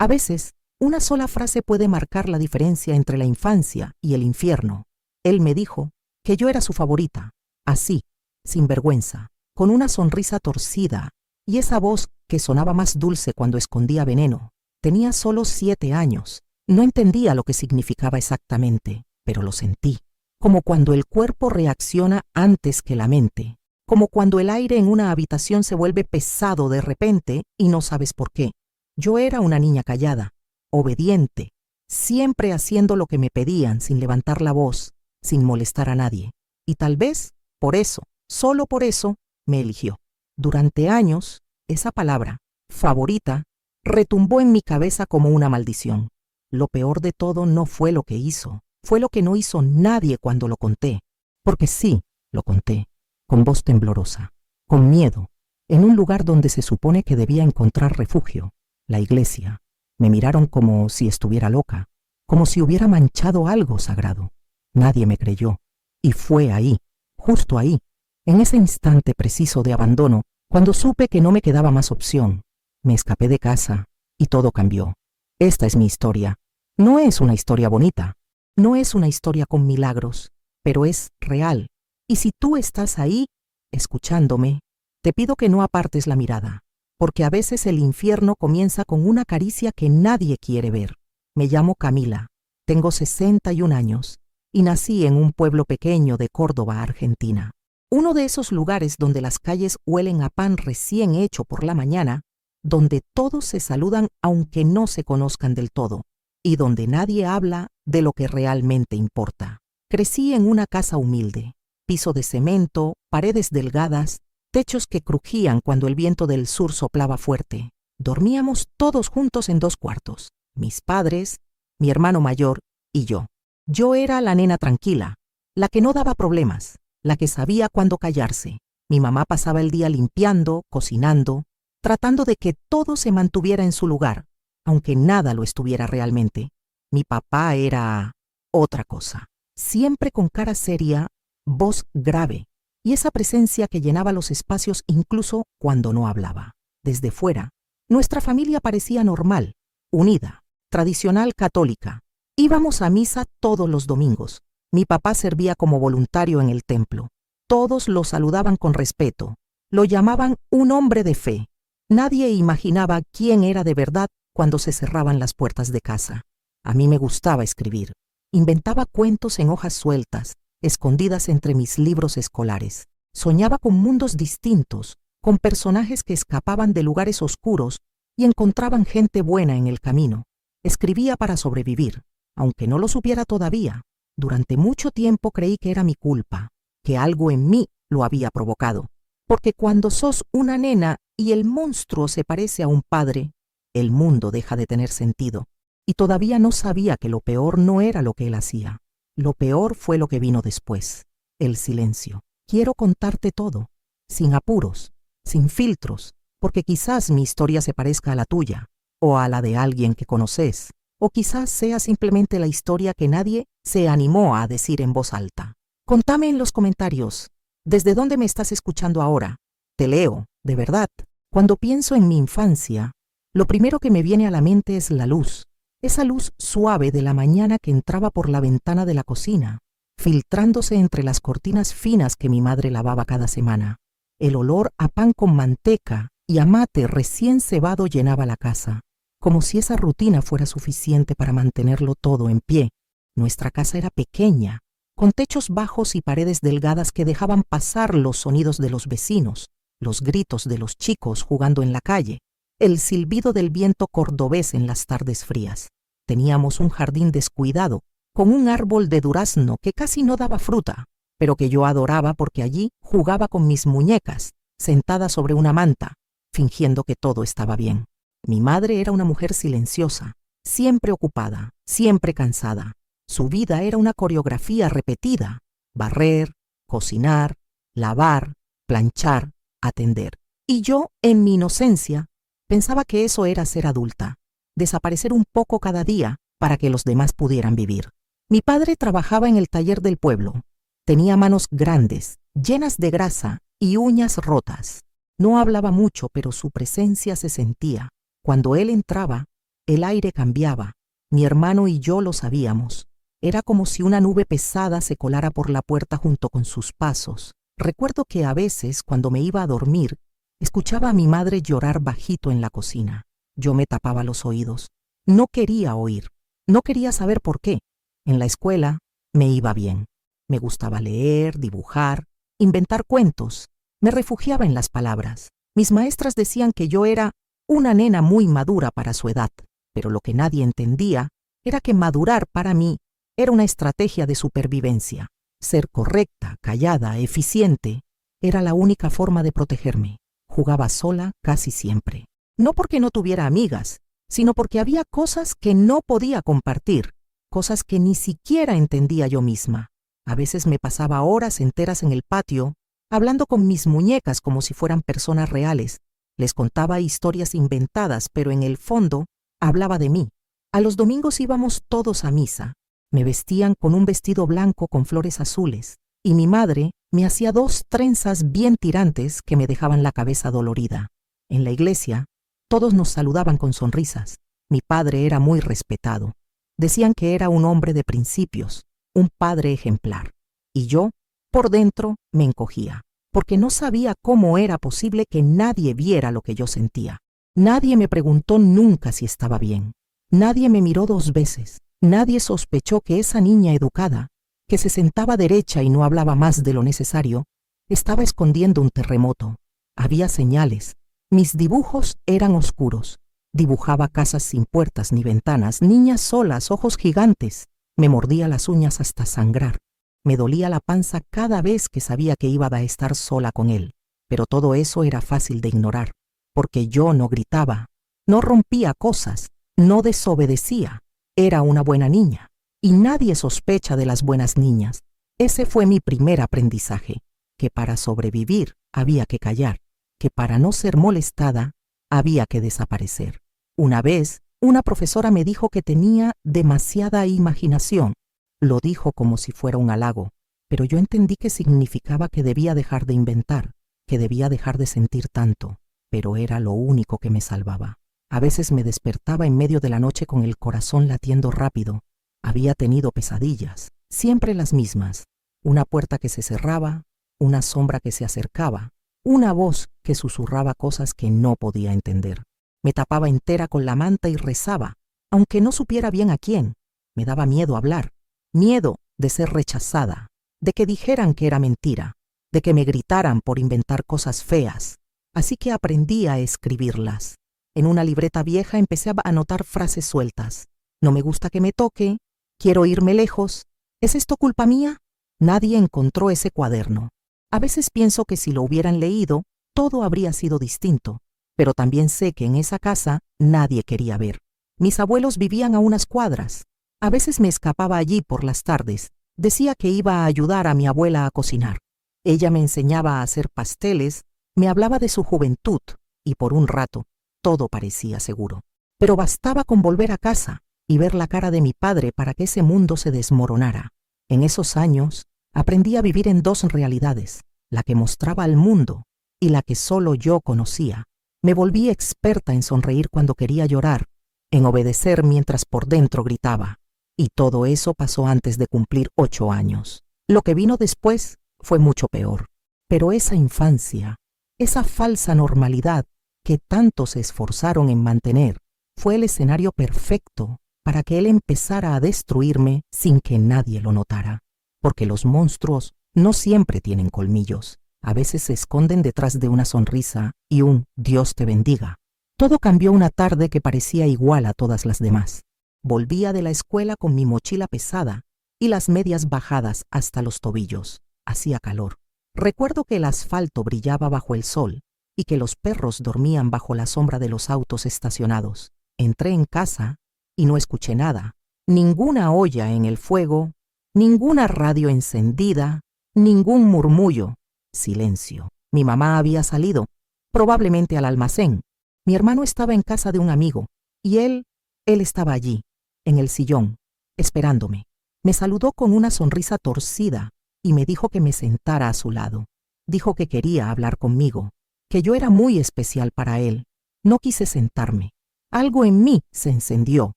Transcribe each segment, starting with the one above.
A veces, una sola frase puede marcar la diferencia entre la infancia y el infierno. Él me dijo que yo era su favorita, así, sin vergüenza, con una sonrisa torcida y esa voz que sonaba más dulce cuando escondía veneno. Tenía solo 7 años. No entendía lo que significaba exactamente, pero lo sentí, como cuando el cuerpo reacciona antes que la mente, como cuando el aire en una habitación se vuelve pesado de repente y no sabes por qué. Yo era una niña callada, obediente, siempre haciendo lo que me pedían sin levantar la voz, sin molestar a nadie. Y tal vez, por eso, solo por eso, me eligió. Durante años, esa palabra, favorita, retumbó en mi cabeza como una maldición. Lo peor de todo no fue lo que hizo, fue lo que no hizo nadie cuando lo conté. Porque sí, lo conté, con voz temblorosa, con miedo, en un lugar donde se supone que debía encontrar refugio, la iglesia. Me miraron como si estuviera loca, como si hubiera manchado algo sagrado. Nadie me creyó. Y fue ahí, justo ahí, en ese instante preciso de abandono, cuando supe que no me quedaba más opción. Me escapé de casa y todo cambió. Esta es mi historia. No es una historia bonita, no es una historia con milagros, pero es real. Y si tú estás ahí, escuchándome, te pido que no apartes la mirada, porque a veces el infierno comienza con una caricia que nadie quiere ver. Me llamo Camila, tengo 61 años y nací en un pueblo pequeño de Córdoba, Argentina. Uno de esos lugares donde las calles huelen a pan recién hecho por la mañana, donde todos se saludan aunque no se conozcan del todo, y donde nadie habla de lo que realmente importa. Crecí en una casa humilde, piso de cemento, paredes delgadas, techos que crujían cuando el viento del sur soplaba fuerte. Dormíamos todos juntos en 2 cuartos, mis padres, mi hermano mayor y yo. Yo era la nena tranquila, la que no daba problemas, la que sabía cuándo callarse. Mi mamá pasaba el día limpiando, cocinando, tratando de que todo se mantuviera en su lugar, aunque nada lo estuviera realmente. Mi papá era otra cosa, siempre con cara seria, voz grave, y esa presencia que llenaba los espacios incluso cuando no hablaba. Desde fuera, nuestra familia parecía normal, unida, tradicional católica. Íbamos a misa todos los domingos. Mi papá servía como voluntario en el templo. Todos lo saludaban con respeto. Lo llamaban un hombre de fe. Nadie imaginaba quién era de verdad cuando se cerraban las puertas de casa. A mí me gustaba escribir. Inventaba cuentos en hojas sueltas, escondidas entre mis libros escolares. Soñaba con mundos distintos, con personajes que escapaban de lugares oscuros y encontraban gente buena en el camino. Escribía para sobrevivir, aunque no lo supiera todavía. Durante mucho tiempo creí que era mi culpa, que algo en mí lo había provocado. Porque cuando sos una nena y el monstruo se parece a un padre, el mundo deja de tener sentido. Y todavía no sabía que lo peor no era lo que él hacía. Lo peor fue lo que vino después, el silencio. Quiero contarte todo, sin apuros, sin filtros, porque quizás mi historia se parezca a la tuya, o a la de alguien que conoces, o quizás sea simplemente la historia que nadie se animó a decir en voz alta. Contame en los comentarios, ¿desde dónde me estás escuchando ahora? Te leo, de verdad. Cuando pienso en mi infancia, lo primero que me viene a la mente es la luz, esa luz suave de la mañana que entraba por la ventana de la cocina, filtrándose entre las cortinas finas que mi madre lavaba cada semana. El olor a pan con manteca y a mate recién cebado llenaba la casa, como si esa rutina fuera suficiente para mantenerlo todo en pie. Nuestra casa era pequeña, con techos bajos y paredes delgadas que dejaban pasar los sonidos de los vecinos, los gritos de los chicos jugando en la calle, el silbido del viento cordobés en las tardes frías. Teníamos un jardín descuidado, con un árbol de durazno que casi no daba fruta, pero que yo adoraba porque allí jugaba con mis muñecas, sentada sobre una manta, fingiendo que todo estaba bien. Mi madre era una mujer silenciosa, siempre ocupada, siempre cansada. Su vida era una coreografía repetida: barrer, cocinar, lavar, planchar, atender. Y yo, en mi inocencia, pensaba que eso era ser adulta, desaparecer un poco cada día para que los demás pudieran vivir. Mi padre trabajaba en el taller del pueblo. Tenía manos grandes, llenas de grasa y uñas rotas. No hablaba mucho, pero su presencia se sentía. Cuando él entraba, El aire cambiaba. Mi hermano y yo lo sabíamos. Era como si una nube pesada se colara por la puerta junto con sus pasos. Recuerdo que a veces, cuando me iba a dormir, escuchaba a mi madre llorar bajito en la cocina. Yo me tapaba los oídos. No quería oír. No quería saber por qué. En la escuela me iba bien. Me gustaba leer, dibujar, inventar cuentos. Me refugiaba en las palabras. Mis maestras decían que yo era una nena muy madura para su edad, pero lo que nadie entendía era que madurar para mí era una estrategia de supervivencia. Ser correcta, callada, eficiente, era la única forma de protegerme. Jugaba sola casi siempre. No porque no tuviera amigas, sino porque había cosas que no podía compartir, cosas que ni siquiera entendía yo misma. A veces me pasaba horas enteras en el patio, hablando con mis muñecas como si fueran personas reales. Les contaba historias inventadas, pero en el fondo hablaba de mí. A los domingos íbamos todos a misa. Me vestían con un vestido blanco con flores azules, y mi madre me hacía 2 trenzas bien tirantes que me dejaban la cabeza dolorida. En la iglesia, todos nos saludaban con sonrisas. Mi padre era muy respetado. Decían que era un hombre de principios, un padre ejemplar. Y yo, por dentro, me encogía, porque no sabía cómo era posible que nadie viera lo que yo sentía. Nadie me preguntó nunca si estaba bien. Nadie me miró 2 veces. Nadie sospechó que esa niña educada, que se sentaba derecha y no hablaba más de lo necesario, estaba escondiendo un terremoto. Había señales. Mis dibujos eran oscuros. Dibujaba casas sin puertas ni ventanas, niñas solas, ojos gigantes. Me mordía las uñas hasta sangrar. Me dolía la panza cada vez que sabía que iba a estar sola con él. Pero todo eso era fácil de ignorar, porque yo no gritaba, no rompía cosas, no desobedecía. Era una buena niña, y nadie sospecha de las buenas niñas. Ese fue mi primer aprendizaje, que para sobrevivir había que callar, que para no ser molestada había que desaparecer. Una vez, una profesora me dijo que tenía demasiada imaginación. Lo dijo como si fuera un halago, pero yo entendí que significaba que debía dejar de inventar, que debía dejar de sentir tanto, pero era lo único que me salvaba. A veces me despertaba en medio de la noche con el corazón latiendo rápido. Había tenido pesadillas, siempre las mismas. Una puerta que se cerraba, una sombra que se acercaba, una voz que susurraba cosas que no podía entender. Me tapaba entera con la manta y rezaba, aunque no supiera bien a quién. Me daba miedo hablar, miedo de ser rechazada, de que dijeran que era mentira, de que me gritaran por inventar cosas feas. Así que aprendí a escribirlas. En una libreta vieja empecé a anotar frases sueltas. No me gusta que me toque, quiero irme lejos. ¿Es esto culpa mía? Nadie encontró ese cuaderno. A veces pienso que si lo hubieran leído, todo habría sido distinto, pero también sé que en esa casa nadie quería ver. Mis abuelos vivían a unas cuadras. A veces me escapaba allí por las tardes. Decía que iba a ayudar a mi abuela a cocinar. Ella me enseñaba a hacer pasteles, me hablaba de su juventud, y por un rato todo parecía seguro. Pero bastaba con volver a casa y ver la cara de mi padre para que ese mundo se desmoronara. En esos años aprendí a vivir en 2 realidades, la que mostraba al mundo y la que solo yo conocía. Me volví experta en sonreír cuando quería llorar, en obedecer mientras por dentro gritaba. Y todo eso pasó antes de cumplir 8 años. Lo que vino después fue mucho peor. Pero esa infancia, esa falsa normalidad que tanto se esforzaron en mantener, fue el escenario perfecto para que él empezara a destruirme sin que nadie lo notara. Porque los monstruos no siempre tienen colmillos. A veces se esconden detrás de una sonrisa y un Dios te bendiga. Todo cambió una tarde que parecía igual a todas las demás. Volvía de la escuela con mi mochila pesada y las medias bajadas hasta los tobillos. Hacía calor. Recuerdo que el asfalto brillaba bajo el sol y que los perros dormían bajo la sombra de los autos estacionados. Entré en casa y no escuché nada. Ninguna olla en el fuego, ninguna radio encendida, ningún murmullo. Silencio. Mi mamá había salido, probablemente al almacén. Mi hermano estaba en casa de un amigo y él estaba allí, en el sillón, esperándome. Me saludó con una sonrisa torcida y me dijo que me sentara a su lado. Dijo que quería hablar conmigo, que yo era muy especial para él. No quise sentarme. Algo en mí se encendió,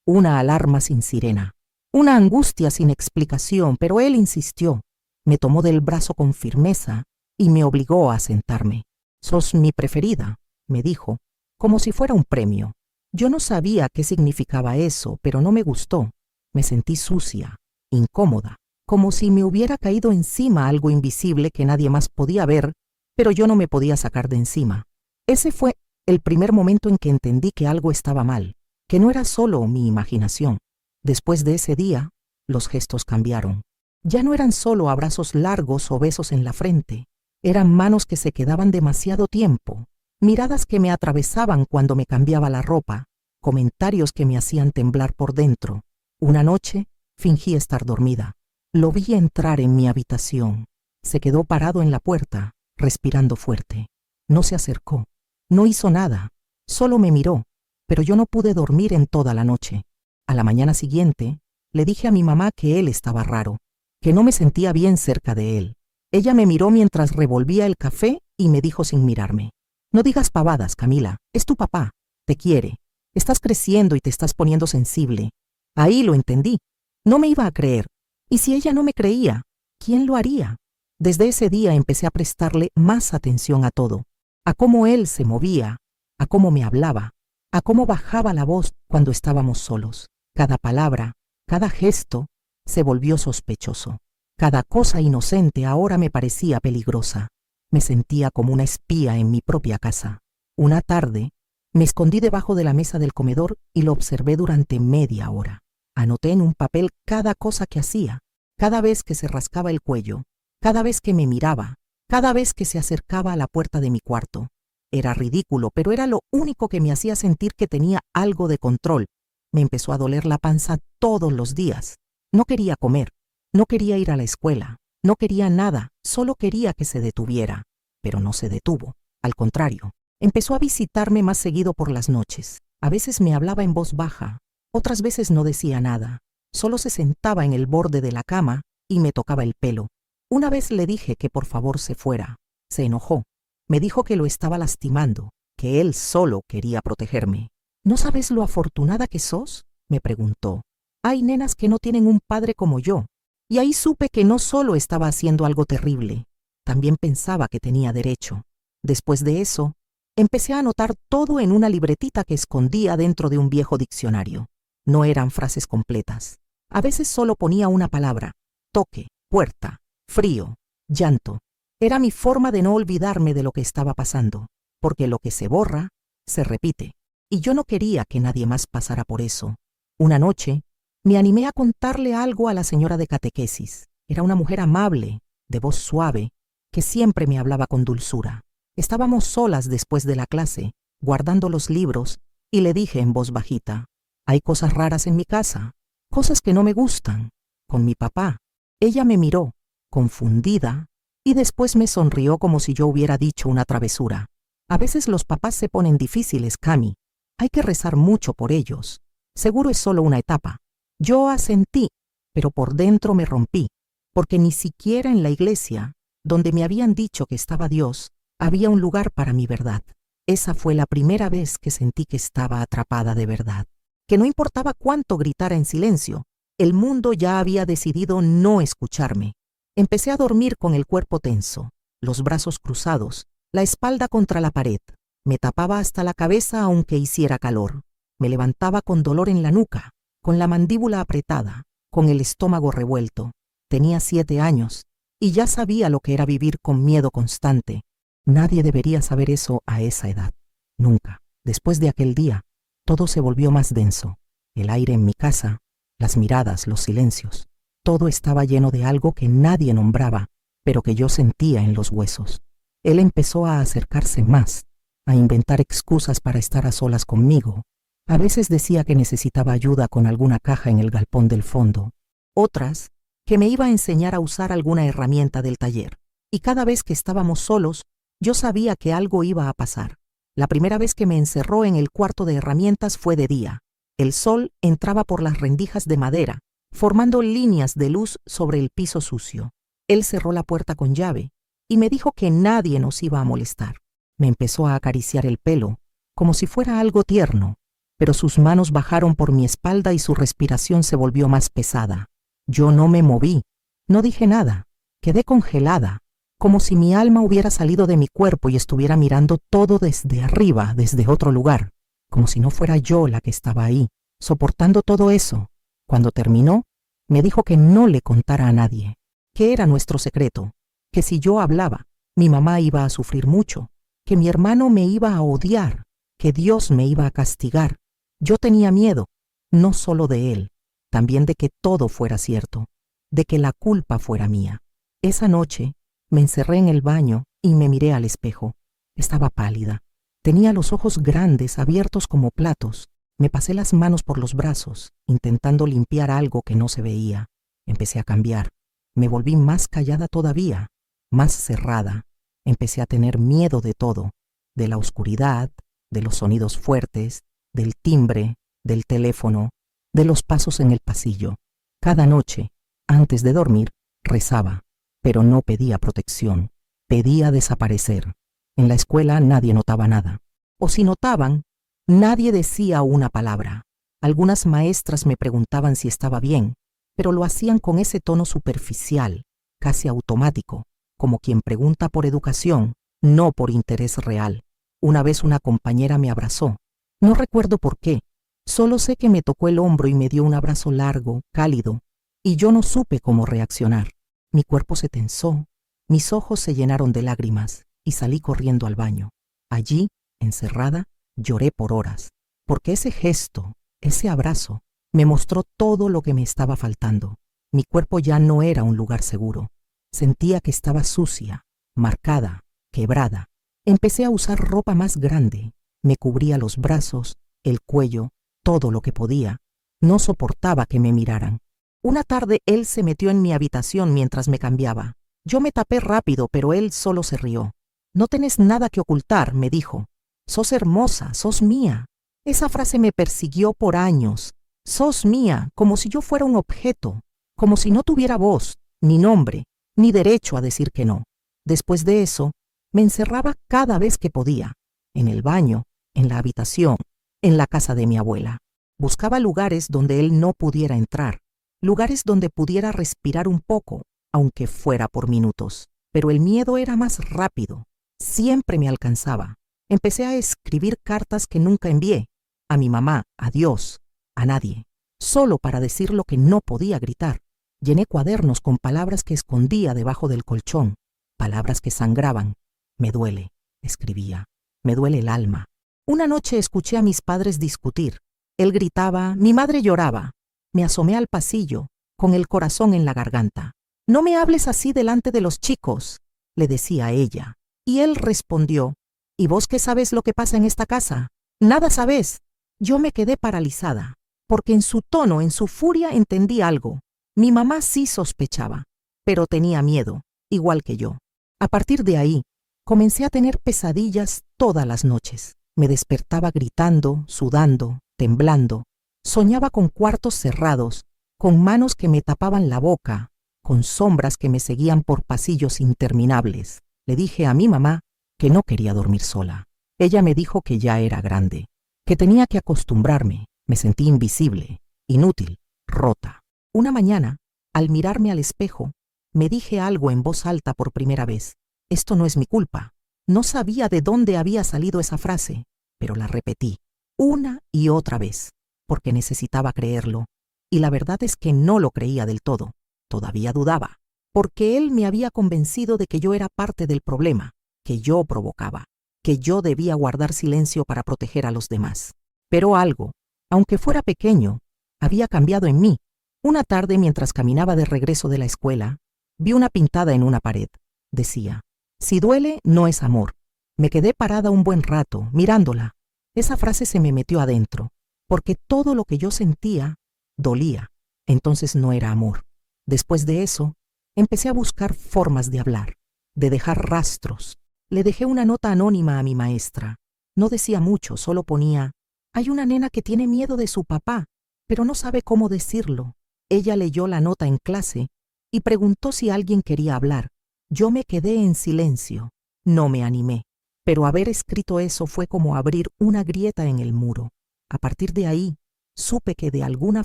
una alarma sin sirena, una angustia sin explicación, pero él insistió, me tomó del brazo con firmeza y me obligó a sentarme. «Sos mi preferida», me dijo, como si fuera un premio. Yo no sabía qué significaba eso, pero no me gustó. Me sentí sucia, incómoda, como si me hubiera caído encima algo invisible que nadie más podía ver, pero yo no me podía sacar de encima. Ese fue el primer momento en que entendí que algo estaba mal, que no era solo mi imaginación. Después de ese día, los gestos cambiaron. Ya no eran solo abrazos largos o besos en la frente, eran manos que se quedaban demasiado tiempo, miradas que me atravesaban cuando me cambiaba la ropa, comentarios que me hacían temblar por dentro. Una noche, fingí estar dormida. Lo vi entrar en mi habitación. Se quedó parado en la puerta, respirando fuerte. No se acercó, no hizo nada, solo me miró, pero yo no pude dormir en toda la noche. A la mañana siguiente, le dije a mi mamá que él estaba raro, que no me sentía bien cerca de él. Ella me miró mientras revolvía el café y me dijo sin mirarme: «No digas pavadas, Camila, es tu papá, te quiere, estás creciendo y te estás poniendo sensible». Ahí lo entendí, no me iba a creer, y si ella no me creía, ¿quién lo haría? Desde ese día empecé a prestarle más atención a todo, a cómo él se movía, a cómo me hablaba, a cómo bajaba la voz cuando estábamos solos. Cada palabra, cada gesto, se volvió sospechoso. Cada cosa inocente ahora me parecía peligrosa. Me sentía como una espía en mi propia casa. Una tarde, me escondí debajo de la mesa del comedor y lo observé durante media hora. Anoté en un papel cada cosa que hacía, cada vez que se rascaba el cuello, cada vez que me miraba, cada vez que se acercaba a la puerta de mi cuarto. Era ridículo, pero era lo único que me hacía sentir que tenía algo de control. Me empezó a doler la panza todos los días. No quería comer, no quería ir a la escuela, no quería nada, solo quería que se detuviera. Pero no se detuvo, al contrario. Empezó a visitarme más seguido por las noches. A veces me hablaba en voz baja, otras veces no decía nada. Solo se sentaba en el borde de la cama y me tocaba el pelo. Una vez le dije que por favor se fuera. Se enojó. Me dijo que lo estaba lastimando, que él solo quería protegerme. «¿No sabes lo afortunada que sos?», me preguntó. «Hay nenas que no tienen un padre como yo». Y ahí supe que no solo estaba haciendo algo terrible, también pensaba que tenía derecho. Después de eso, empecé a anotar todo en una libretita que escondía dentro de un viejo diccionario. No eran frases completas. A veces solo ponía una palabra: toque, puerta, frío, llanto. Era mi forma de no olvidarme de lo que estaba pasando, porque lo que se borra, se repite. Y yo no quería que nadie más pasara por eso. Una noche, me animé a contarle algo a la señora de catequesis. Era una mujer amable, de voz suave, que siempre me hablaba con dulzura. Estábamos solas después de la clase, guardando los libros, y le dije en voz bajita: «Hay cosas raras en mi casa, cosas que no me gustan, con mi papá». Ella me miró, confundida, y después me sonrió como si yo hubiera dicho una travesura. «A veces los papás se ponen difíciles, Cami. Hay que rezar mucho por ellos. Seguro es solo una etapa». Yo asentí, pero por dentro me rompí, porque ni siquiera en la iglesia, donde me habían dicho que estaba Dios, había un lugar para mi verdad. Esa fue la primera vez que sentí que estaba atrapada de verdad, que no importaba cuánto gritara en silencio, el mundo ya había decidido no escucharme. Empecé a dormir con el cuerpo tenso, los brazos cruzados, la espalda contra la pared. Me tapaba hasta la cabeza aunque hiciera calor. Me levantaba con dolor en la nuca, con la mandíbula apretada, con el estómago revuelto. Tenía 7 años y ya sabía lo que era vivir con miedo constante. Nadie debería saber eso a esa edad. Nunca. Después de aquel día, todo se volvió más denso. El aire en mi casa, las miradas, los silencios. Todo estaba lleno de algo que nadie nombraba, pero que yo sentía en los huesos. Él empezó a acercarse más, a inventar excusas para estar a solas conmigo. A veces decía que necesitaba ayuda con alguna caja en el galpón del fondo. Otras, que me iba a enseñar a usar alguna herramienta del taller. Y cada vez que estábamos solos, yo sabía que algo iba a pasar. La primera vez que me encerró en el cuarto de herramientas fue de día. El sol entraba por las rendijas de madera, formando líneas de luz sobre el piso sucio. Él cerró la puerta con llave y me dijo que nadie nos iba a molestar. Me empezó a acariciar el pelo, como si fuera algo tierno, pero sus manos bajaron por mi espalda y su respiración se volvió más pesada. Yo no me moví, no dije nada, quedé congelada, como si mi alma hubiera salido de mi cuerpo y estuviera mirando todo desde arriba, desde otro lugar, como si no fuera yo la que estaba ahí, soportando todo eso. Cuando terminó, me dijo que no le contara a nadie, que era nuestro secreto, que si yo hablaba, mi mamá iba a sufrir mucho, que mi hermano me iba a odiar, que Dios me iba a castigar. Yo tenía miedo, no solo de él, también de que todo fuera cierto, de que la culpa fuera mía. Esa noche me encerré en el baño y me miré al espejo. Estaba pálida. Tenía los ojos grandes, abiertos como platos. Me pasé las manos por los brazos, intentando limpiar algo que no se veía. Empecé a cambiar. Me volví más callada todavía, más cerrada. Empecé a tener miedo de todo, de la oscuridad, de los sonidos fuertes, del timbre, del teléfono, de los pasos en el pasillo. Cada noche, antes de dormir, rezaba, pero no pedía protección, pedía desaparecer. En la escuela nadie notaba nada, o si notaban, nadie decía una palabra. Algunas maestras me preguntaban si estaba bien, pero lo hacían con ese tono superficial, casi automático, como quien pregunta por educación, no por interés real. Una vez una compañera me abrazó. No recuerdo por qué, solo sé que me tocó el hombro y me dio un abrazo largo, cálido, y yo no supe cómo reaccionar. Mi cuerpo se tensó, mis ojos se llenaron de lágrimas y salí corriendo al baño. Allí, encerrada, lloré por horas, porque ese gesto, ese abrazo, me mostró todo lo que me estaba faltando. Mi cuerpo ya no era un lugar seguro. Sentía que estaba sucia, marcada, quebrada. Empecé a usar ropa más grande. Me cubría los brazos, el cuello, todo lo que podía. No soportaba que me miraran. Una tarde él se metió en mi habitación mientras me cambiaba. Yo me tapé rápido, pero él solo se rió. «No tenés nada que ocultar», me dijo. «Sos hermosa, sos mía». Esa frase me persiguió por años. «Sos mía», como si yo fuera un objeto, como si no tuviera voz, ni nombre, ni derecho a decir que no. Después de eso, me encerraba cada vez que podía, en el baño, en la habitación, en la casa de mi abuela. Buscaba lugares donde él no pudiera entrar, lugares donde pudiera respirar un poco, aunque fuera por minutos. Pero el miedo era más rápido. Siempre me alcanzaba. Empecé a escribir cartas que nunca envié, a mi mamá, a Dios, a nadie, solo para decir lo que no podía gritar. Llené cuadernos con palabras que escondía debajo del colchón, palabras que sangraban. «Me duele», escribía, «me duele el alma». Una noche escuché a mis padres discutir. Él gritaba, mi madre lloraba. Me asomé al pasillo, con el corazón en la garganta. «No me hables así delante de los chicos», le decía a ella. Y él respondió, «¿Y vos qué sabes lo que pasa en esta casa? Nada sabés». Yo me quedé paralizada, porque en su tono, en su furia, entendí algo. Mi mamá sí sospechaba, pero tenía miedo, igual que yo. A partir de ahí, comencé a tener pesadillas todas las noches. Me despertaba gritando, sudando, temblando. Soñaba con cuartos cerrados, con manos que me tapaban la boca, con sombras que me seguían por pasillos interminables. Le dije a mi mamá que no quería dormir sola. Ella me dijo que ya era grande, que tenía que acostumbrarme. Me sentí invisible, inútil, rota. Una mañana, al mirarme al espejo, me dije algo en voz alta por primera vez. Esto no es mi culpa. No sabía de dónde había salido esa frase, pero la repetí, una y otra vez, porque necesitaba creerlo. Y la verdad es que no lo creía del todo. Todavía dudaba, porque él me había convencido de que yo era parte del problema, que yo provocaba, que yo debía guardar silencio para proteger a los demás. Pero algo, aunque fuera pequeño, había cambiado en mí. Una tarde, mientras caminaba de regreso de la escuela, vi una pintada en una pared. Decía, «Si duele, no es amor». Me quedé parada un buen rato, mirándola. Esa frase se me metió adentro, porque todo lo que yo sentía dolía. Entonces no era amor. Después de eso, empecé a buscar formas de hablar, de dejar rastros. Le dejé una nota anónima a mi maestra. No decía mucho, solo ponía, «Hay una nena que tiene miedo de su papá, pero no sabe cómo decirlo». Ella leyó la nota en clase y preguntó si alguien quería hablar. Yo me quedé en silencio. No me animé, pero haber escrito eso fue como abrir una grieta en el muro. A partir de ahí, supe que de alguna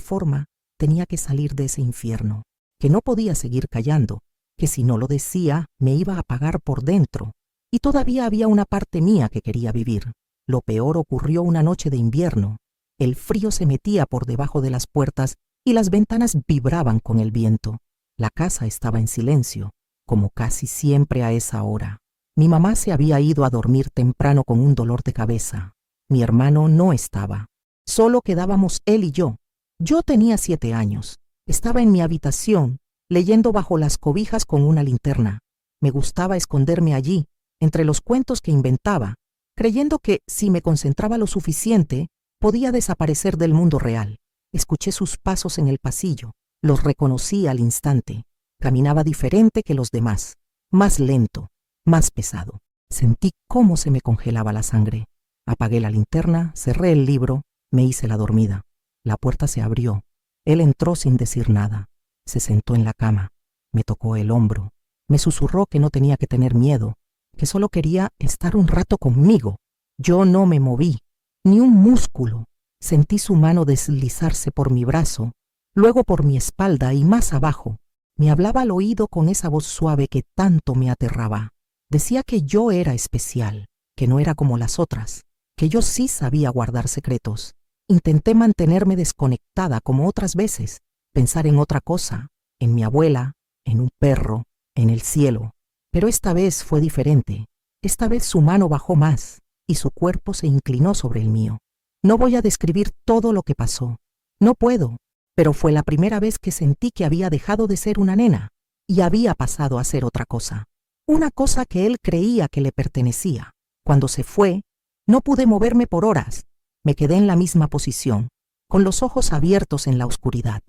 forma tenía que salir de ese infierno, que no podía seguir callando, que si no lo decía me iba a apagar por dentro, y todavía había una parte mía que quería vivir. Lo peor ocurrió una noche de invierno. El frío se metía por debajo de las puertas y las ventanas vibraban con el viento. La casa estaba en silencio, como casi siempre a esa hora. Mi mamá se había ido a dormir temprano con un dolor de cabeza. Mi hermano no estaba. Solo quedábamos él y yo. Yo tenía 7 años. Estaba en mi habitación, leyendo bajo las cobijas con una linterna. Me gustaba esconderme allí, entre los cuentos que inventaba, creyendo que, si me concentraba lo suficiente, podía desaparecer del mundo real. Escuché sus pasos en el pasillo. Los reconocí al instante. Caminaba diferente que los demás, más lento, más pesado. Sentí cómo se me congelaba la sangre. Apagué la linterna, cerré el libro, me hice la dormida. La puerta se abrió. Él entró sin decir nada. Se sentó en la cama. Me tocó el hombro. Me susurró que no tenía que tener miedo, que solo quería estar un rato conmigo. Yo no me moví, ni un músculo. Sentí su mano deslizarse por mi brazo, luego por mi espalda y más abajo. Me hablaba al oído con esa voz suave que tanto me aterraba. Decía que yo era especial, que no era como las otras, que yo sí sabía guardar secretos. Intenté mantenerme desconectada como otras veces, pensar en otra cosa, en mi abuela, en un perro, en el cielo. Pero esta vez fue diferente. Esta vez su mano bajó más y su cuerpo se inclinó sobre el mío. No voy a describir todo lo que pasó. No puedo, pero fue la primera vez que sentí que había dejado de ser una nena y había pasado a ser otra cosa. Una cosa que él creía que le pertenecía. Cuando se fue, no pude moverme por horas. Me quedé en la misma posición, con los ojos abiertos en la oscuridad.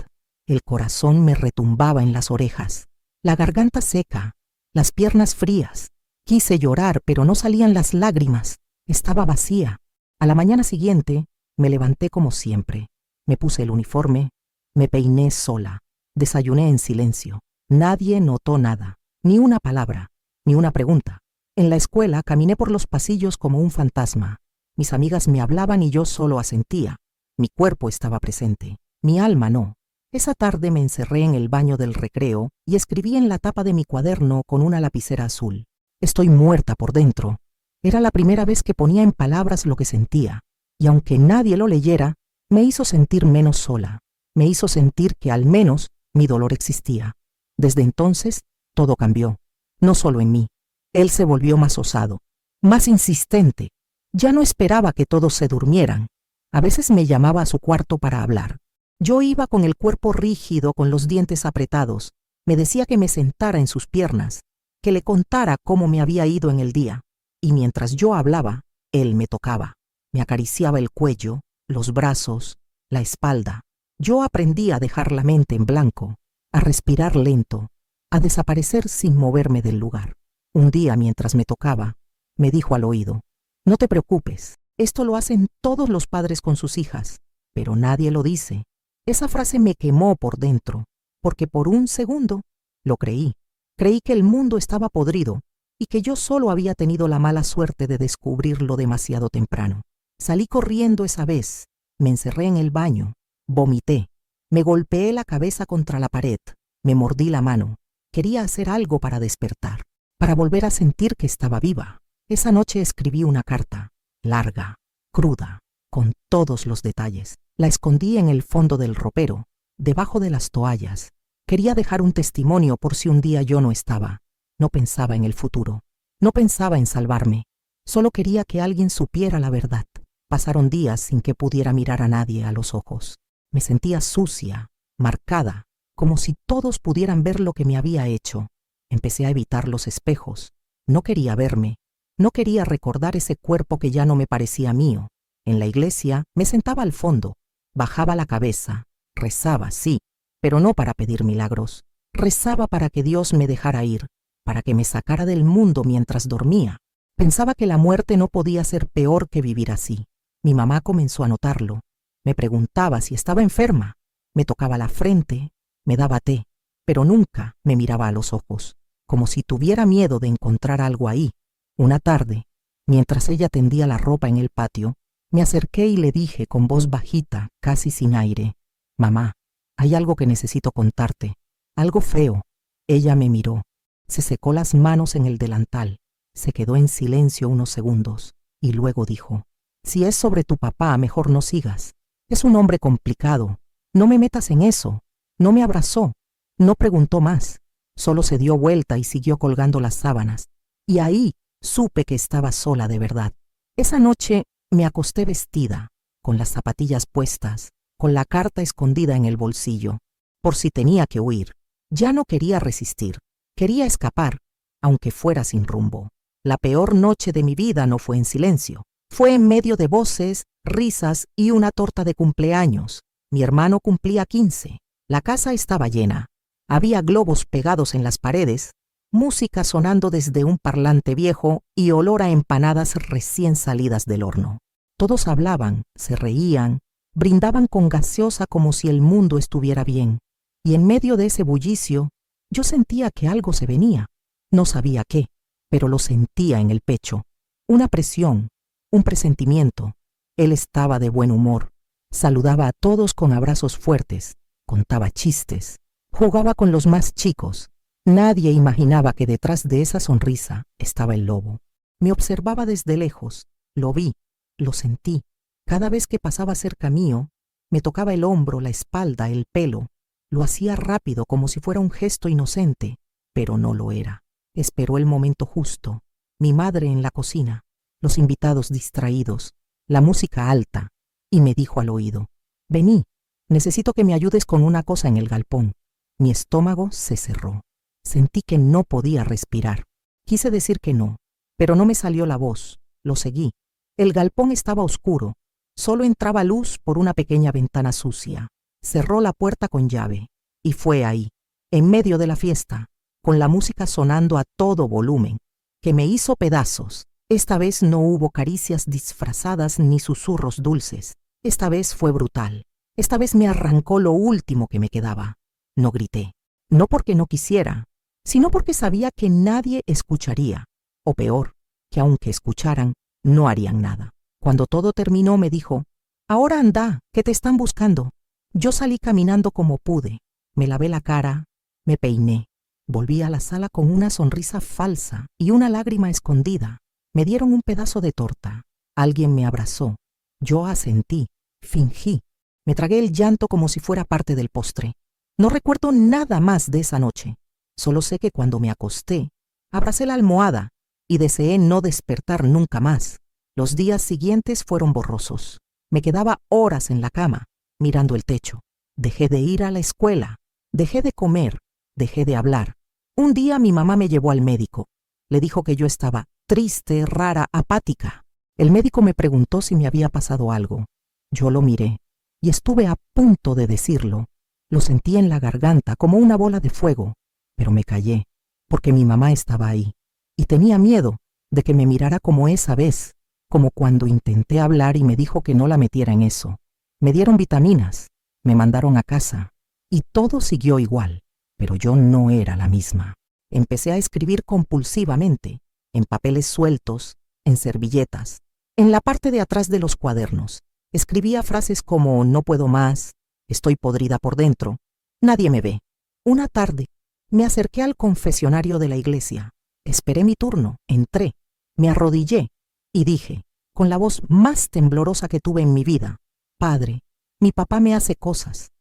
El corazón me retumbaba en las orejas, la garganta seca, las piernas frías. Quise llorar, pero no salían las lágrimas. Estaba vacía. A la mañana siguiente, me levanté como siempre. Me puse el uniforme, me peiné sola, desayuné en silencio. Nadie notó nada, ni una palabra, ni una pregunta. En la escuela caminé por los pasillos como un fantasma. Mis amigas me hablaban y yo solo asentía. Mi cuerpo estaba presente, mi alma no. Esa tarde me encerré en el baño del recreo y escribí en la tapa de mi cuaderno con una lapicera azul: estoy muerta por dentro. Era la primera vez que ponía en palabras lo que sentía, y aunque nadie lo leyera, me hizo sentir menos sola. Me hizo sentir que al menos mi dolor existía. Desde entonces, todo cambió, no solo en mí. Él se volvió más osado, más insistente. Ya no esperaba que todos se durmieran. A veces me llamaba a su cuarto para hablar. Yo iba con el cuerpo rígido, con los dientes apretados. Me decía que me sentara en sus piernas, que le contara cómo me había ido en el día. Y mientras yo hablaba, él me tocaba. Me acariciaba el cuello, los brazos, la espalda. Yo aprendí a dejar la mente en blanco, a respirar lento, a desaparecer sin moverme del lugar. Un día, mientras me tocaba, me dijo al oído: no te preocupes, esto lo hacen todos los padres con sus hijas, pero nadie lo dice. Esa frase me quemó por dentro, porque por un segundo lo creí. Creí que el mundo estaba podrido y que yo solo había tenido la mala suerte de descubrirlo demasiado temprano. Salí corriendo esa vez, me encerré en el baño, vomité, me golpeé la cabeza contra la pared, me mordí la mano. Quería hacer algo para despertar, para volver a sentir que estaba viva. Esa noche escribí una carta, larga, cruda, con todos los detalles. La escondí en el fondo del ropero, debajo de las toallas. Quería dejar un testimonio por si un día yo no estaba. No pensaba en el futuro, no pensaba en salvarme. Solo quería que alguien supiera la verdad. Pasaron días sin que pudiera mirar a nadie a los ojos. Me sentía sucia, marcada, como si todos pudieran ver lo que me había hecho. Empecé a evitar los espejos. No quería verme. No quería recordar ese cuerpo que ya no me parecía mío. En la iglesia me sentaba al fondo, bajaba la cabeza, rezaba, sí, pero no para pedir milagros. Rezaba para que Dios me dejara ir, para que me sacara del mundo mientras dormía. Pensaba que la muerte no podía ser peor que vivir así. Mi mamá comenzó a notarlo. Me preguntaba si estaba enferma. Me tocaba la frente, me daba té, pero nunca me miraba a los ojos, como si tuviera miedo de encontrar algo ahí. Una tarde, mientras ella tendía la ropa en el patio, Me acerqué y le dije con voz bajita, casi sin aire: «Mamá, hay algo que necesito contarte, algo feo». Ella me miró, se secó las manos en el delantal, se quedó en silencio unos segundos y luego dijo: «Si es sobre tu papá, mejor no sigas. Es un hombre complicado. No me metas en eso». No me abrazó, no preguntó más, solo se dio vuelta y siguió colgando las sábanas. Y ahí supe que estaba sola de verdad. Esa noche me acosté vestida, con las zapatillas puestas, con la carta escondida en el bolsillo, por si tenía que huir. Ya no quería resistir, quería escapar, aunque fuera sin rumbo. La peor noche de mi vida no fue en silencio, fue en medio de voces, risas y una torta de cumpleaños. Mi hermano cumplía 15. La casa estaba llena. Había globos pegados en las paredes, música sonando desde un parlante viejo y olor a empanadas recién salidas del horno. Todos hablaban, se reían, brindaban con gaseosa como si el mundo estuviera bien. Y en medio de ese bullicio, yo sentía que algo se venía. No sabía qué, pero lo sentía en el pecho. Una presión, un presentimiento. Él estaba de buen humor. Saludaba a todos con abrazos fuertes. Contaba chistes, jugaba con los más chicos. Nadie imaginaba que detrás de esa sonrisa estaba el lobo. Me observaba desde lejos, lo vi, lo sentí. Cada vez que pasaba cerca mío, me tocaba el hombro, la espalda, el pelo. Lo hacía rápido como si fuera un gesto inocente, pero no lo era. Esperó el momento justo, mi madre en la cocina, los invitados distraídos, la música alta, y me dijo al oído: «Vení. Necesito que me ayudes con una cosa en el galpón». Mi estómago se cerró. Sentí que no podía respirar. Quise decir que no, pero no me salió la voz. Lo seguí. El galpón estaba oscuro. Solo entraba luz por una pequeña ventana sucia. Cerró la puerta con llave. Y fue ahí, en medio de la fiesta, con la música sonando a todo volumen, que me hizo pedazos. Esta vez no hubo caricias disfrazadas ni susurros dulces. Esta vez fue brutal. Esta vez me arrancó lo último que me quedaba. No grité, no porque no quisiera, sino porque sabía que nadie escucharía, o peor, que aunque escucharan, no harían nada. Cuando todo terminó me dijo: «Ahora anda, que te están buscando». Yo salí caminando como pude, me lavé la cara, me peiné, volví a la sala con una sonrisa falsa y una lágrima escondida. Me dieron un pedazo de torta, alguien me abrazó, yo asentí, fingí. Me tragué el llanto como si fuera parte del postre. No recuerdo nada más de esa noche. Solo sé que cuando me acosté, abracé la almohada y deseé no despertar nunca más. Los días siguientes fueron borrosos. Me quedaba horas en la cama, mirando el techo. Dejé de ir a la escuela, dejé de comer, dejé de hablar. Un día mi mamá me llevó al médico. Le dijo que yo estaba triste, rara, apática. El médico me preguntó si me había pasado algo. Yo lo miré. Y estuve a punto de decirlo. Lo sentí en la garganta como una bola de fuego, pero me callé, porque mi mamá estaba ahí, y tenía miedo de que me mirara como esa vez, como cuando intenté hablar y me dijo que no la metiera en eso. Me dieron vitaminas, me mandaron a casa, y todo siguió igual, pero yo no era la misma. Empecé a escribir compulsivamente, en papeles sueltos, en servilletas, en la parte de atrás de los cuadernos. Escribía frases como: «No puedo más», «Estoy podrida por dentro», «Nadie me ve». Una tarde, me acerqué al confesionario de la iglesia. Esperé mi turno, entré, me arrodillé y dije, con la voz más temblorosa que tuve en mi vida: «Padre, mi papá me hace cosas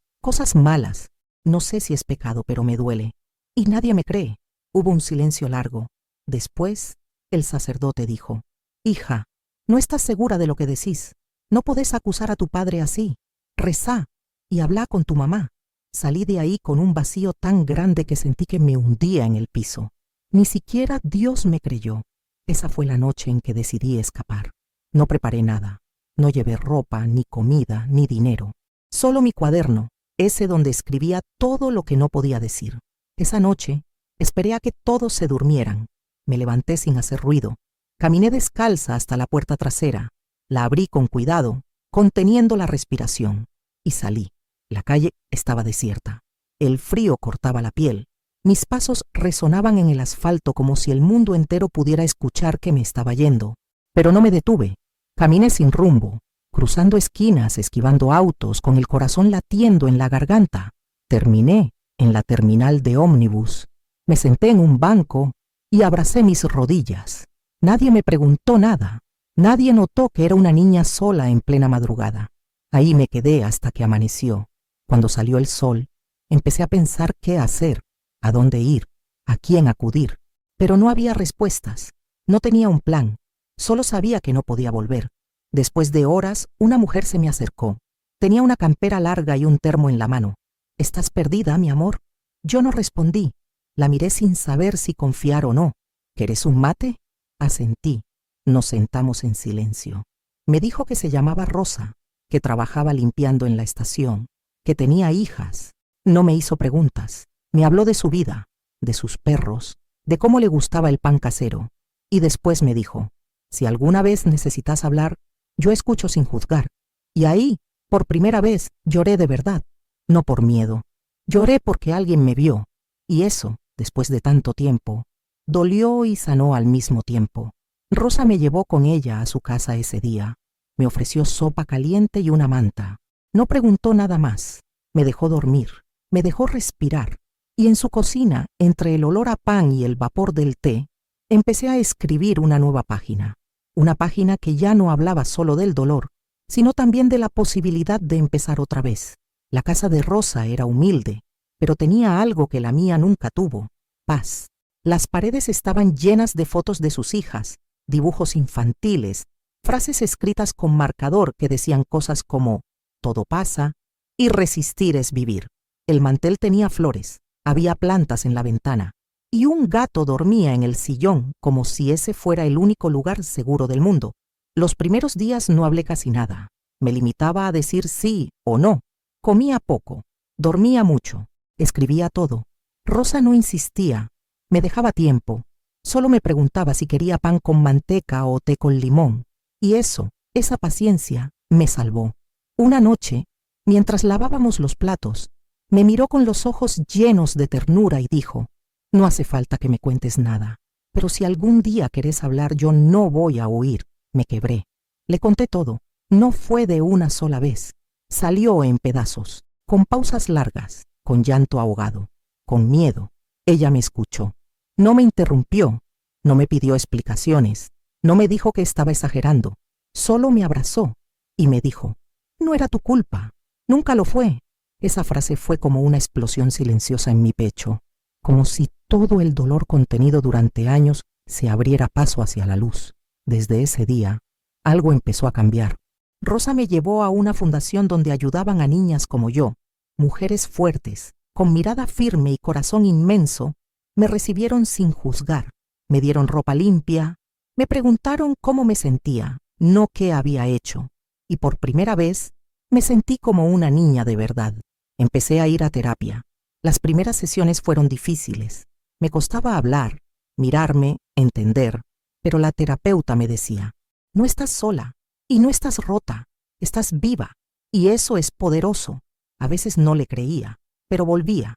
malas. No sé si es pecado, pero me duele». Y nadie me cree. Hubo un silencio largo. Después, el sacerdote dijo: «Hija, no estás segura de lo que decís. No podés acusar a tu padre así. Rezá y habla con tu mamá». Salí de ahí con un vacío tan grande que sentí que me hundía en el piso. Ni siquiera Dios me creyó. Esa fue la noche en que decidí escapar. No preparé nada. No llevé ropa, ni comida, ni dinero. Solo mi cuaderno, ese donde escribía todo lo que no podía decir. Esa noche, esperé a que todos se durmieran. Me levanté sin hacer ruido. Caminé descalza hasta la puerta trasera. La abrí con cuidado, conteniendo la respiración, y salí. La calle estaba desierta. El frío cortaba la piel. Mis pasos resonaban en el asfalto como si el mundo entero pudiera escuchar que me estaba yendo. Pero no me detuve. Caminé sin rumbo. cruzando esquinas, esquivando autos, con el corazón latiendo en la garganta. Terminé en la terminal de ómnibus. Me senté en un banco y abracé mis rodillas. Nadie me preguntó nada. Nadie notó que era una niña sola en plena madrugada. Ahí me quedé hasta que amaneció. Cuando salió el sol, empecé a pensar qué hacer, a dónde ir, a quién acudir. Pero no había respuestas. No tenía un plan. Solo sabía que no podía volver. Después de horas, una mujer se me acercó. Tenía una campera larga y un termo en la mano. ¿Estás perdida, mi amor? Yo no respondí. La miré sin saber si confiar o no. ¿Querés un mate? Asentí. Nos sentamos en silencio. Me dijo que se llamaba Rosa, que trabajaba limpiando en la estación, que tenía hijas. No me hizo preguntas. Me habló de su vida, de sus perros, de cómo le gustaba el pan casero. Y después me dijo, si alguna vez necesitas hablar, yo escucho sin juzgar. Y ahí, por primera vez, lloré de verdad, no por miedo. Lloré porque alguien me vio. Y eso, después de tanto tiempo, dolió y sanó al mismo tiempo. Rosa me llevó con ella a su casa ese día. Me ofreció sopa caliente y una manta. No preguntó nada más. Me dejó dormir, me dejó respirar. Y en su cocina, entre el olor a pan y el vapor del té, empecé a escribir una nueva página. Una página que ya no hablaba solo del dolor, sino también de la posibilidad de empezar otra vez. La casa de Rosa era humilde, pero tenía algo que la mía nunca tuvo: paz. Las paredes estaban llenas de fotos de sus hijas, dibujos infantiles, frases escritas con marcador que decían cosas como «todo pasa» y «resistir es vivir». El mantel tenía flores, había plantas en la ventana, y un gato dormía en el sillón como si ese fuera el único lugar seguro del mundo. Los primeros días no hablé casi nada. Me limitaba a decir sí o no. Comía poco, dormía mucho, escribía todo. Rosa no insistía, me dejaba tiempo. Solo me preguntaba si quería pan con manteca o té con limón. Y eso, esa paciencia, me salvó. Una noche, mientras lavábamos los platos, me miró con los ojos llenos de ternura y dijo: no hace falta que me cuentes nada, pero si algún día querés hablar, yo no voy a huir. Me quebré. Le conté todo. No fue de una sola vez. Salió en pedazos, con pausas largas, con llanto ahogado, con miedo. Ella me escuchó. No me interrumpió, no me pidió explicaciones, no me dijo que estaba exagerando. Solo me abrazó y me dijo: no era tu culpa, nunca lo fue. Esa frase fue como una explosión silenciosa en mi pecho, como si todo el dolor contenido durante años se abriera paso hacia la luz. Desde ese día, algo empezó a cambiar. Rosa me llevó a una fundación donde ayudaban a niñas como yo, mujeres fuertes, con mirada firme y corazón inmenso. Me recibieron sin juzgar, me dieron ropa limpia, me preguntaron cómo me sentía, no qué había hecho, y por primera vez me sentí como una niña de verdad. Empecé a ir a terapia. Las primeras sesiones fueron difíciles. Me costaba hablar, mirarme, entender, pero la terapeuta me decía: no estás sola y no estás rota, estás viva, y eso es poderoso. A veces no le creía, pero volvía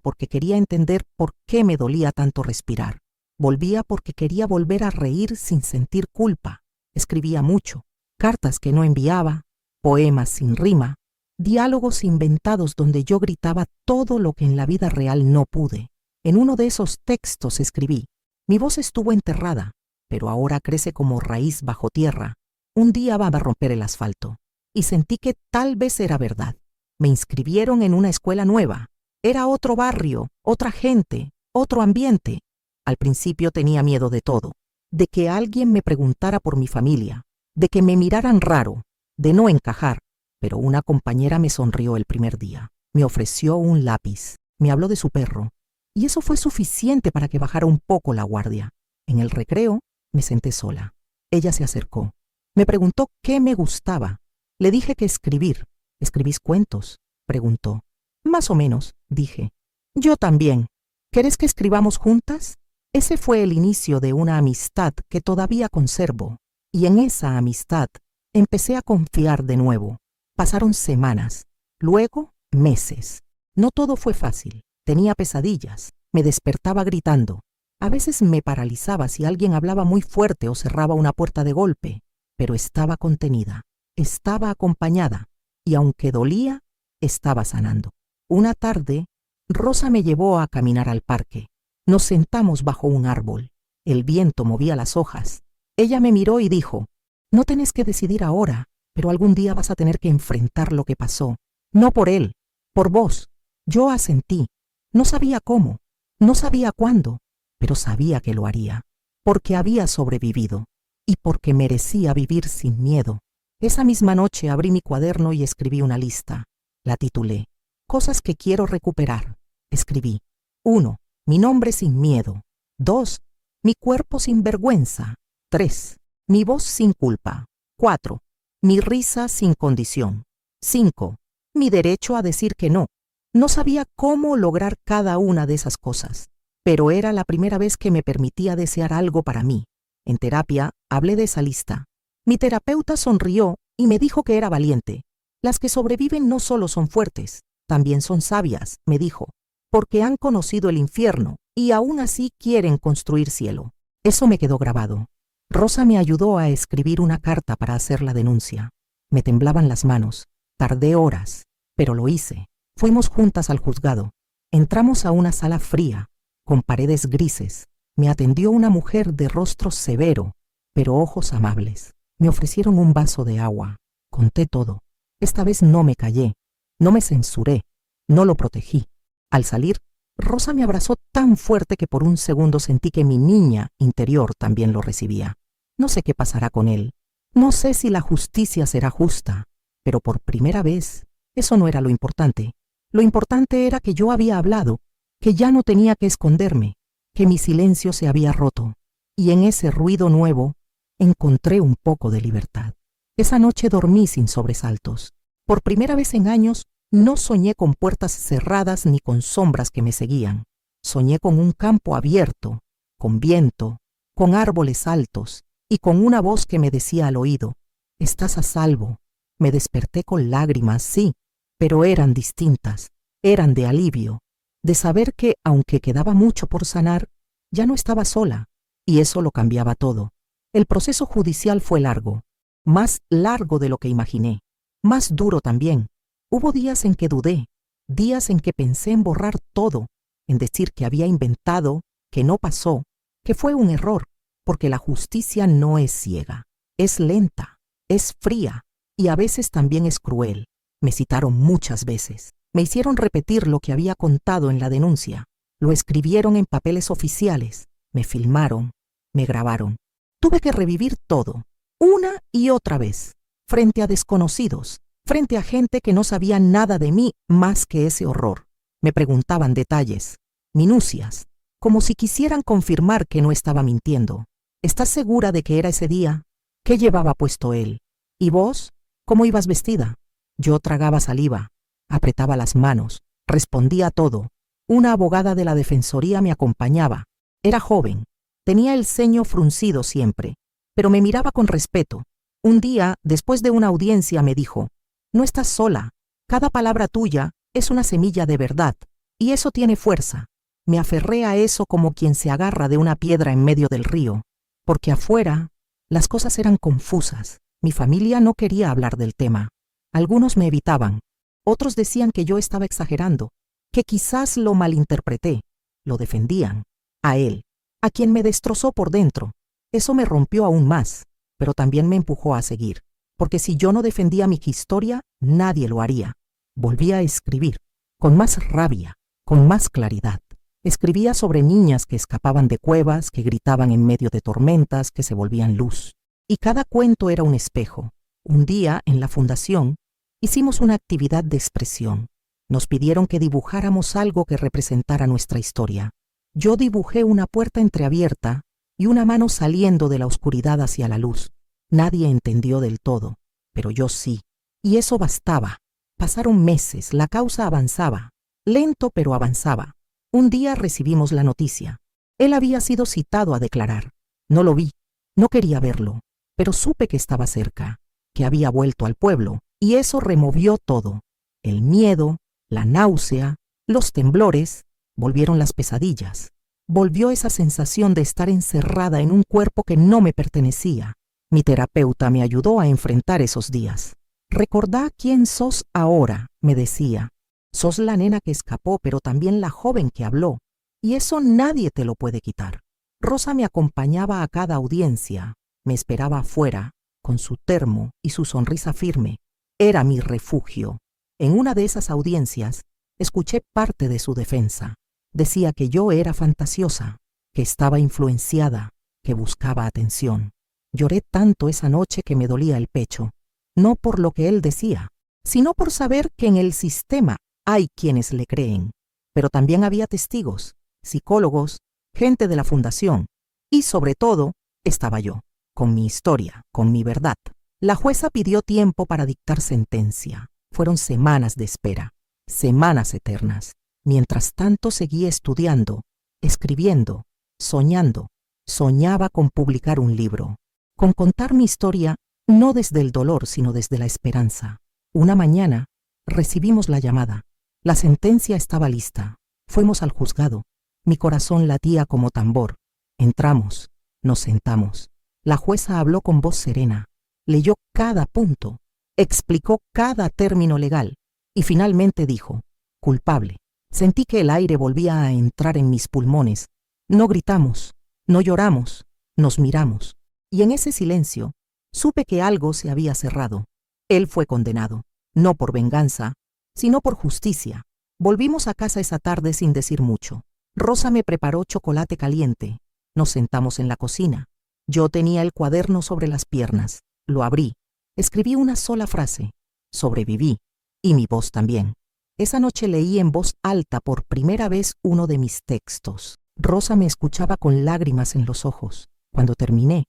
porque quería entender por qué me dolía tanto respirar. Volvía porque quería volver a reír sin sentir culpa. Escribía mucho, cartas que no enviaba, poemas sin rima, diálogos inventados donde yo gritaba todo lo que en la vida real no pude. En uno de esos textos escribí: mi voz estuvo enterrada, pero ahora crece como raíz bajo tierra. Un día va a romper el asfalto. Y sentí que tal vez era verdad. Me inscribieron en una escuela nueva. Era otro barrio, otra gente, otro ambiente. Al principio tenía miedo de todo, de que alguien me preguntara por mi familia, de que me miraran raro, de no encajar. Pero una compañera me sonrió el primer día. Me ofreció un lápiz, me habló de su perro, y eso fue suficiente para que bajara un poco la guardia. En el recreo me senté sola. Ella se acercó. Me preguntó qué me gustaba. Le dije que escribir. ¿Escribís cuentos?, preguntó. Más o menos, dije. Yo también. ¿Querés que escribamos juntas? Ese fue el inicio de una amistad que todavía conservo. Y en esa amistad empecé a confiar de nuevo. Pasaron semanas, luego meses. No todo fue fácil. Tenía pesadillas. Me despertaba gritando. A veces me paralizaba si alguien hablaba muy fuerte o cerraba una puerta de golpe, pero estaba contenida. estaba acompañada y aunque dolía, estaba sanando. Una tarde, Rosa me llevó a caminar al parque. Nos sentamos bajo un árbol. El viento movía las hojas. Ella me miró y dijo: «No tenés que decidir ahora, pero algún día vas a tener que enfrentar lo que pasó. No por él, por vos». Yo asentí. No sabía cómo, no sabía cuándo, pero sabía que lo haría, porque había sobrevivido y porque merecía vivir sin miedo. Esa misma noche abrí mi cuaderno y escribí una lista. La titulé «Cosas que quiero recuperar». Escribí: 1. Mi nombre sin miedo. 2. Mi cuerpo sin vergüenza. 3. Mi voz sin culpa. 4. Mi risa sin condición. 5. Mi derecho a decir que no. No sabía cómo lograr cada una de esas cosas, pero era la primera vez que me permitía desear algo para mí. En terapia hablé de esa lista. Mi terapeuta sonrió y me dijo que era valiente. Las que sobreviven no solo son fuertes, también son sabias, me dijo, porque han conocido el infierno y aún así quieren construir cielo. Eso me quedó grabado. Rosa me ayudó a escribir una carta para hacer la denuncia. Me temblaban las manos. Tardé horas, pero lo hice. Fuimos juntas al juzgado. Entramos a una sala fría, con paredes grises. Me atendió una mujer de rostro severo, pero ojos amables. Me ofrecieron un vaso de agua. Conté todo. Esta vez no me callé, no me censuré, no lo protegí. Al salir, Rosa me abrazó tan fuerte que por un segundo sentí que mi niña interior también lo recibía. No sé qué pasará con él. No sé si la justicia será justa, pero por primera vez, eso no era lo importante. Lo importante era que yo había hablado, que ya no tenía que esconderme, que mi silencio se había roto, y en ese ruido nuevo encontré un poco de libertad. Esa noche dormí sin sobresaltos. Por primera vez en años, no soñé con puertas cerradas ni con sombras que me seguían. Soñé con un campo abierto, con viento, con árboles altos y con una voz que me decía al oído: «Estás a salvo». Me desperté con lágrimas, sí, pero eran distintas, eran de alivio, de saber que, aunque quedaba mucho por sanar, ya no estaba sola, y eso lo cambiaba todo. El proceso judicial fue largo, más largo de lo que imaginé, más duro también. Hubo días en que dudé, días en que pensé en borrar todo, en decir que había inventado, que no pasó, que fue un error, porque la justicia no es ciega, es lenta, es fría y a veces también es cruel. Me citaron muchas veces, me hicieron repetir lo que había contado en la denuncia, lo escribieron en papeles oficiales, me filmaron, me grabaron. Tuve que revivir todo, una y otra vez, frente a desconocidos, frente a gente que no sabía nada de mí más que ese horror. Me preguntaban detalles, minucias, como si quisieran confirmar que no estaba mintiendo. ¿Estás segura de que era ese día? ¿Qué llevaba puesto él? ¿Y vos? ¿Cómo ibas vestida? Yo tragaba saliva, apretaba las manos, respondía a todo. Una abogada de la defensoría me acompañaba. Era joven, tenía el ceño fruncido siempre, pero me miraba con respeto. Un día, después de una audiencia, me dijo: «No estás sola, cada palabra tuya es una semilla de verdad, y eso tiene fuerza». Me aferré a eso como quien se agarra de una piedra en medio del río, porque afuera las cosas eran confusas. Mi familia no quería hablar del tema. Algunos me evitaban, otros decían que yo estaba exagerando, que quizás lo malinterpreté. Lo defendían, a él, a quien me destrozó por dentro. Eso me rompió aún más, pero también me empujó a seguir, porque si yo no defendía mi historia, nadie lo haría. Volví a escribir, con más rabia, con más claridad. Escribía sobre niñas que escapaban de cuevas, que gritaban en medio de tormentas, que se volvían luz. Y cada cuento era un espejo. Un día, en la fundación, hicimos una actividad de expresión. Nos pidieron que dibujáramos algo que representara nuestra historia. Yo dibujé una puerta entreabierta y una mano saliendo de la oscuridad hacia la luz. Nadie entendió del todo, pero yo sí. Y eso bastaba. Pasaron meses, la causa avanzaba. Lento, pero avanzaba. Un día recibimos la noticia. Él había sido citado a declarar. No lo vi, no quería verlo, pero supe que estaba cerca, que había vuelto al pueblo, y eso removió todo. El miedo, la náusea, los temblores, volvieron las pesadillas. Volvió esa sensación de estar encerrada en un cuerpo que no me pertenecía. Mi terapeuta me ayudó a enfrentar esos días. Recordá quién sos ahora, me decía. Sos la nena que escapó, pero también la joven que habló. Y eso nadie te lo puede quitar. Rosa me acompañaba a cada audiencia. Me esperaba afuera, con su termo y su sonrisa firme. Era mi refugio. En una de esas audiencias, escuché parte de su defensa. Decía que yo era fantasiosa, que estaba influenciada, que buscaba atención. Lloré tanto esa noche que me dolía el pecho, no por lo que él decía, sino por saber que en el sistema hay quienes le creen. Pero también había testigos, psicólogos, gente de la fundación, y sobre todo, estaba yo, con mi historia, con mi verdad. La jueza pidió tiempo para dictar sentencia. Fueron semanas de espera, semanas eternas. Mientras tanto seguía estudiando, escribiendo, soñando. Soñaba con publicar un libro, con contar mi historia no desde el dolor, sino desde la esperanza. Una mañana recibimos la llamada. La sentencia estaba lista. Fuimos al juzgado. Mi corazón latía como tambor. Entramos, nos sentamos. La jueza habló con voz serena. Leyó cada punto, explicó cada término legal y finalmente dijo, culpable. Sentí que el aire volvía a entrar en mis pulmones. No gritamos, no lloramos, nos miramos. Y en ese silencio, supe que algo se había cerrado. Él fue condenado, no por venganza, sino por justicia. Volvimos a casa esa tarde sin decir mucho. Rosa me preparó chocolate caliente. Nos sentamos en la cocina. Yo tenía el cuaderno sobre las piernas. Lo abrí. Escribí una sola frase. Sobreviví. Y mi voz también. Esa noche leí en voz alta por primera vez uno de mis textos. Rosa me escuchaba con lágrimas en los ojos. Cuando terminé,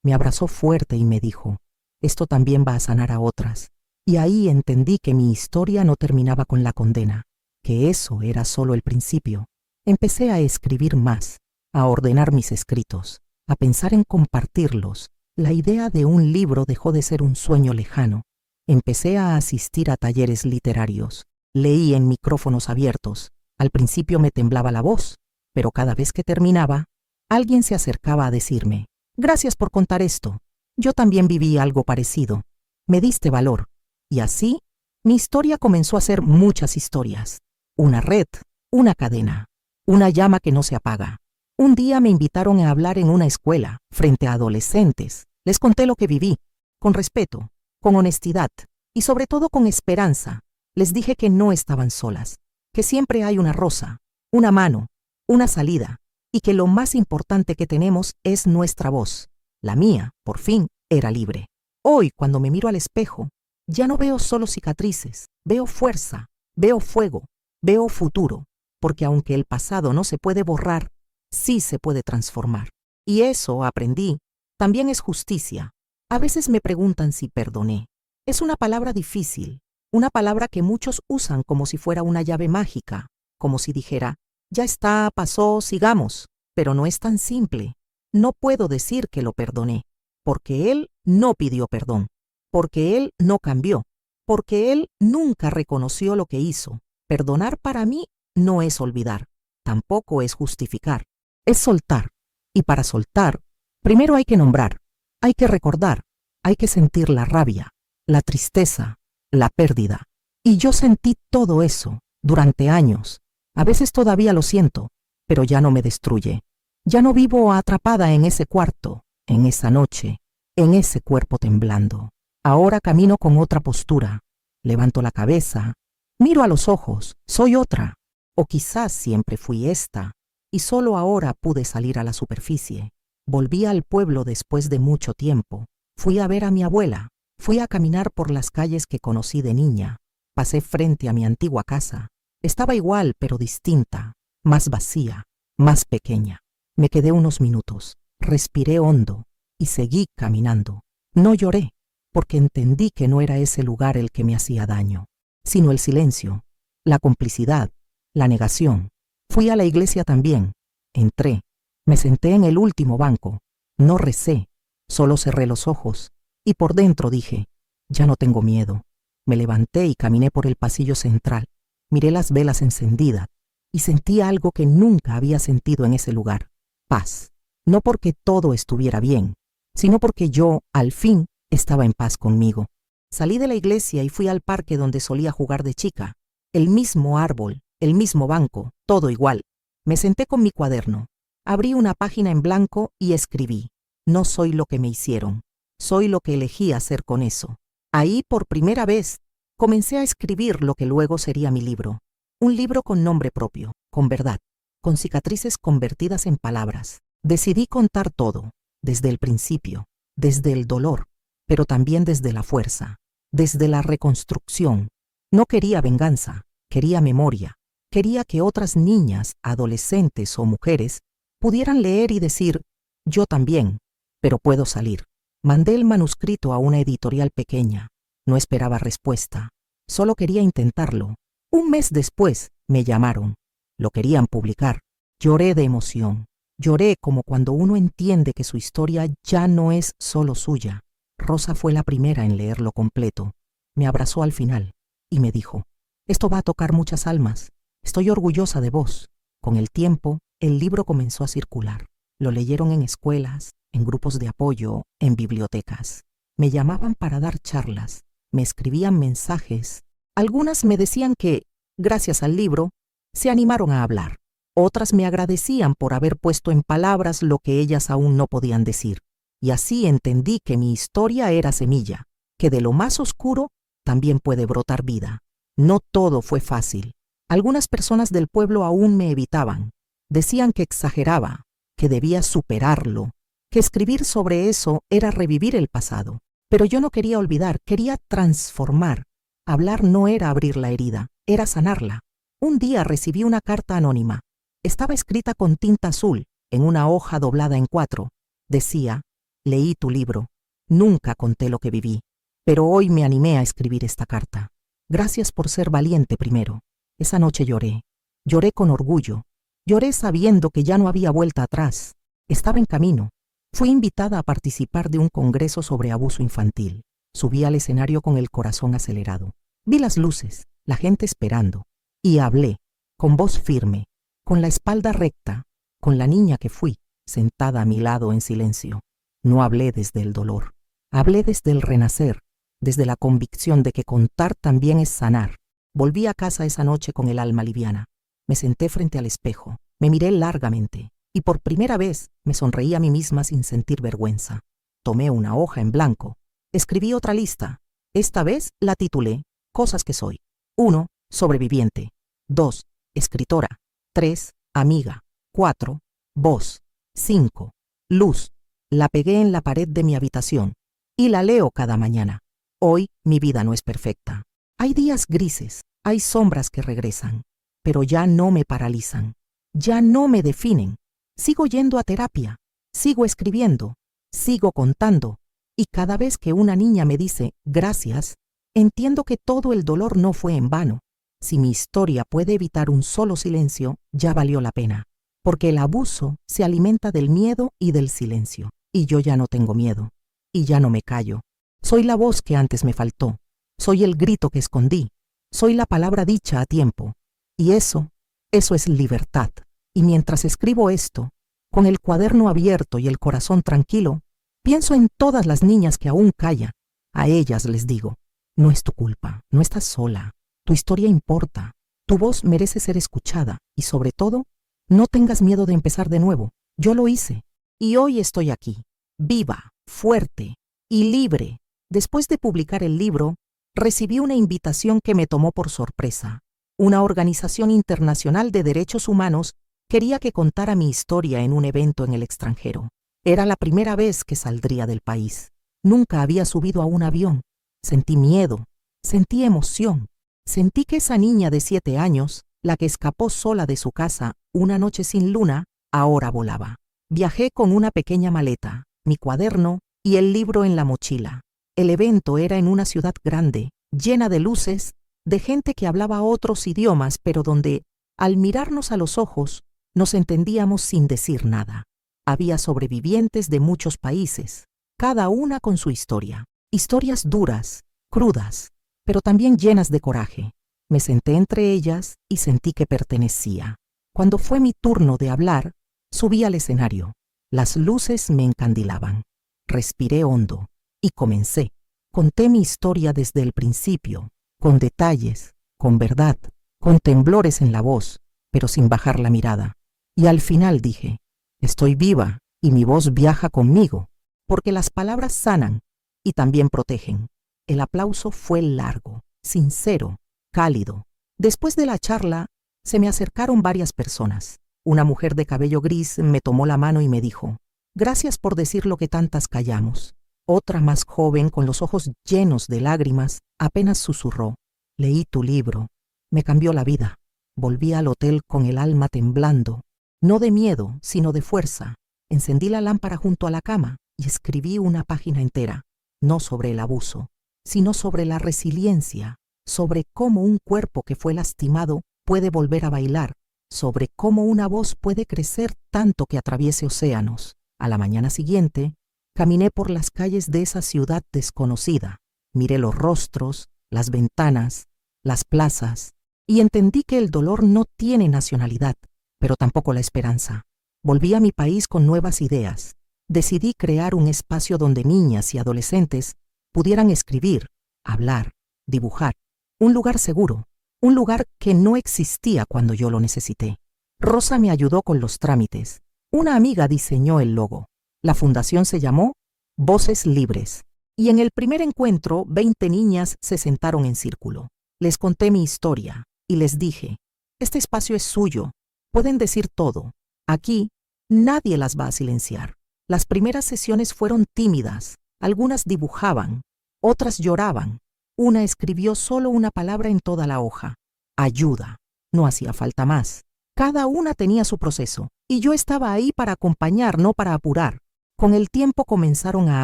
me abrazó fuerte y me dijo, esto también va a sanar a otras. Y ahí entendí que mi historia no terminaba con la condena, que eso era solo el principio. Empecé a escribir más, a ordenar mis escritos, a pensar en compartirlos. La idea de un libro dejó de ser un sueño lejano. Empecé a asistir a talleres literarios. Leí en micrófonos abiertos. Al principio me temblaba la voz, pero cada vez que terminaba, alguien se acercaba a decirme, gracias por contar esto. Yo también viví algo parecido. Me diste valor. Y así, mi historia comenzó a ser muchas historias. Una red, una cadena, una llama que no se apaga. Un día me invitaron a hablar en una escuela, frente a adolescentes. Les conté lo que viví, con respeto, con honestidad y sobre todo con esperanza. Les dije que no estaban solas, que siempre hay una Rosa, una mano, una salida, y que lo más importante que tenemos es nuestra voz. La mía, por fin, era libre. Hoy, cuando me miro al espejo, ya no veo solo cicatrices, veo fuerza, veo fuego, veo futuro, porque aunque el pasado no se puede borrar, sí se puede transformar. Y eso, aprendí, también es justicia. A veces me preguntan si perdoné. Es una palabra difícil, una palabra que muchos usan como si fuera una llave mágica, como si dijera, ya está, pasó, sigamos. Pero no es tan simple. No puedo decir que lo perdoné, porque él no pidió perdón, porque él no cambió, porque él nunca reconoció lo que hizo. Perdonar para mí no es olvidar, tampoco es justificar, es soltar. Y para soltar, primero hay que nombrar, hay que recordar, hay que sentir la rabia, la tristeza, la pérdida. Y yo sentí todo eso durante años. A veces todavía lo siento, pero ya no me destruye. Ya no vivo atrapada en ese cuarto, en esa noche, en ese cuerpo temblando. Ahora camino con otra postura. Levanto la cabeza, miro a los ojos, soy otra. O quizás siempre fui esta, y solo ahora pude salir a la superficie. Volví al pueblo después de mucho tiempo. Fui a ver a mi abuela. Fui a caminar por las calles que conocí de niña. Pasé frente a mi antigua casa. Estaba igual, pero distinta, más vacía, más pequeña. Me quedé unos minutos, respiré hondo y seguí caminando. No lloré, porque entendí que no era ese lugar el que me hacía daño, sino el silencio, la complicidad, la negación. Fui a la iglesia también. Entré, me senté en el último banco. No recé, solo cerré los ojos y por dentro dije, ya no tengo miedo. Me levanté y caminé por el pasillo central. Miré las velas encendidas y sentí algo que nunca había sentido en ese lugar. Paz. No porque todo estuviera bien, sino porque yo, al fin, estaba en paz conmigo. Salí de la iglesia y fui al parque donde solía jugar de chica. El mismo árbol, el mismo banco, todo igual. Me senté con mi cuaderno. Abrí una página en blanco y escribí: no soy lo que me hicieron, soy lo que elegí hacer con eso. Ahí, por primera vez, comencé a escribir lo que luego sería mi libro. Un libro con nombre propio, con verdad, con cicatrices convertidas en palabras. Decidí contar todo, desde el principio, desde el dolor, pero también desde la fuerza, desde la reconstrucción. No quería venganza, quería memoria. Quería que otras niñas, adolescentes o mujeres pudieran leer y decir: yo también, pero puedo salir. Mandé el manuscrito a una editorial pequeña. No esperaba respuesta. Solo quería intentarlo. Un mes después me llamaron. Lo querían publicar. Lloré de emoción. Lloré como cuando uno entiende que su historia ya no es solo suya. Rosa fue la primera en leerlo completo. Me abrazó al final y me dijo: esto va a tocar muchas almas. Estoy orgullosa de vos. Con el tiempo, el libro comenzó a circular. Lo leyeron en escuelas, en grupos de apoyo, en bibliotecas. Me llamaban para dar charlas, me escribían mensajes. Algunas me decían que, gracias al libro, se animaron a hablar. Otras me agradecían por haber puesto en palabras lo que ellas aún no podían decir. Y así entendí que mi historia era semilla, que de lo más oscuro también puede brotar vida. No todo fue fácil. Algunas personas del pueblo aún me evitaban. Decían que exageraba, que debía superarlo, que escribir sobre eso era revivir el pasado. Pero yo no quería olvidar, quería transformar. Hablar no era abrir la herida, era sanarla. Un día recibí una carta anónima. Estaba escrita con tinta azul, en una hoja doblada en 4. Decía: leí tu libro. Nunca conté lo que viví, pero hoy me animé a escribir esta carta. Gracias por ser valiente primero. Esa noche lloré. Lloré con orgullo. Lloré sabiendo que ya no había vuelta atrás. Estaba en camino. Fui invitada a participar de un congreso sobre abuso infantil. Subí al escenario con el corazón acelerado. Vi las luces, la gente esperando. Y hablé, con voz firme, con la espalda recta, con la niña que fui, sentada a mi lado en silencio. No hablé desde el dolor. Hablé desde el renacer, desde la convicción de que contar también es sanar. Volví a casa esa noche con el alma liviana. Me senté frente al espejo, me miré largamente y por primera vez me sonreí a mí misma sin sentir vergüenza. Tomé una hoja en blanco, escribí otra lista. Esta vez la titulé Cosas que soy. 1. Sobreviviente. 2. Escritora. 3. Amiga. 4. Voz. 5. Luz. La pegué en la pared de mi habitación y la leo cada mañana. Hoy mi vida no es perfecta. Hay días grises, hay sombras que regresan, pero ya no me paralizan, ya no me definen. Sigo yendo a terapia, sigo escribiendo, sigo contando, y cada vez que una niña me dice gracias, entiendo que todo el dolor no fue en vano. Si mi historia puede evitar un solo silencio, ya valió la pena, porque el abuso se alimenta del miedo y del silencio, y yo ya no tengo miedo, y ya no me callo. Soy la voz que antes me faltó. Soy el grito que escondí. Soy la palabra dicha a tiempo. Y eso es libertad. Y mientras escribo esto, con el cuaderno abierto y el corazón tranquilo, pienso en todas las niñas que aún callan. A ellas les digo: no es tu culpa, no estás sola. Tu historia importa. Tu voz merece ser escuchada. Y sobre todo, no tengas miedo de empezar de nuevo. Yo lo hice. Y hoy estoy aquí, viva, fuerte y libre. Después de publicar el libro, recibí una invitación que me tomó por sorpresa. Una organización internacional de derechos humanos quería que contara mi historia en un evento en el extranjero. Era la primera vez que saldría del país. Nunca había subido a un avión. Sentí miedo, sentí emoción. Sentí que esa niña de 7 años, la que escapó sola de su casa una noche sin luna, ahora volaba. Viajé con una pequeña maleta, mi cuaderno y el libro en la mochila. El evento era en una ciudad grande, llena de luces, de gente que hablaba otros idiomas, pero donde, al mirarnos a los ojos, nos entendíamos sin decir nada. Había sobrevivientes de muchos países, cada una con su historia. Historias duras, crudas, pero también llenas de coraje. Me senté entre ellas y sentí que pertenecía. Cuando fue mi turno de hablar, subí al escenario. Las luces me encandilaban. Respiré hondo y comencé. Conté mi historia desde el principio, con detalles, con verdad, con temblores en la voz, pero sin bajar la mirada. Y al final dije, estoy viva y mi voz viaja conmigo, porque las palabras sanan y también protegen. El aplauso fue largo, sincero, cálido. Después de la charla, se me acercaron varias personas. Una mujer de cabello gris me tomó la mano y me dijo, gracias por decir lo que tantas callamos. Otra más joven, con los ojos llenos de lágrimas, apenas susurró, leí tu libro, me cambió la vida. Volví al hotel con el alma temblando, no de miedo, sino de fuerza. Encendí la lámpara junto a la cama y escribí una página entera, no sobre el abuso, sino sobre la resiliencia, sobre cómo un cuerpo que fue lastimado puede volver a bailar, sobre cómo una voz puede crecer tanto que atraviese océanos. A la mañana siguiente, caminé por las calles de esa ciudad desconocida, miré los rostros, las ventanas, las plazas, y entendí que el dolor no tiene nacionalidad, pero tampoco la esperanza. Volví a mi país con nuevas ideas. Decidí crear un espacio donde niñas y adolescentes pudieran escribir, hablar, dibujar. Un lugar seguro, un lugar que no existía cuando yo lo necesité. Rosa me ayudó con los trámites. Una amiga diseñó el logo. La fundación se llamó Voces Libres. Y en el primer encuentro, 20 niñas se sentaron en círculo. Les conté mi historia y les dije, este espacio es suyo, pueden decir todo. Aquí, nadie las va a silenciar. Las primeras sesiones fueron tímidas. Algunas dibujaban, otras lloraban. Una escribió solo una palabra en toda la hoja. Ayuda. No hacía falta más. Cada una tenía su proceso, y yo estaba ahí para acompañar, no para apurar. Con el tiempo comenzaron a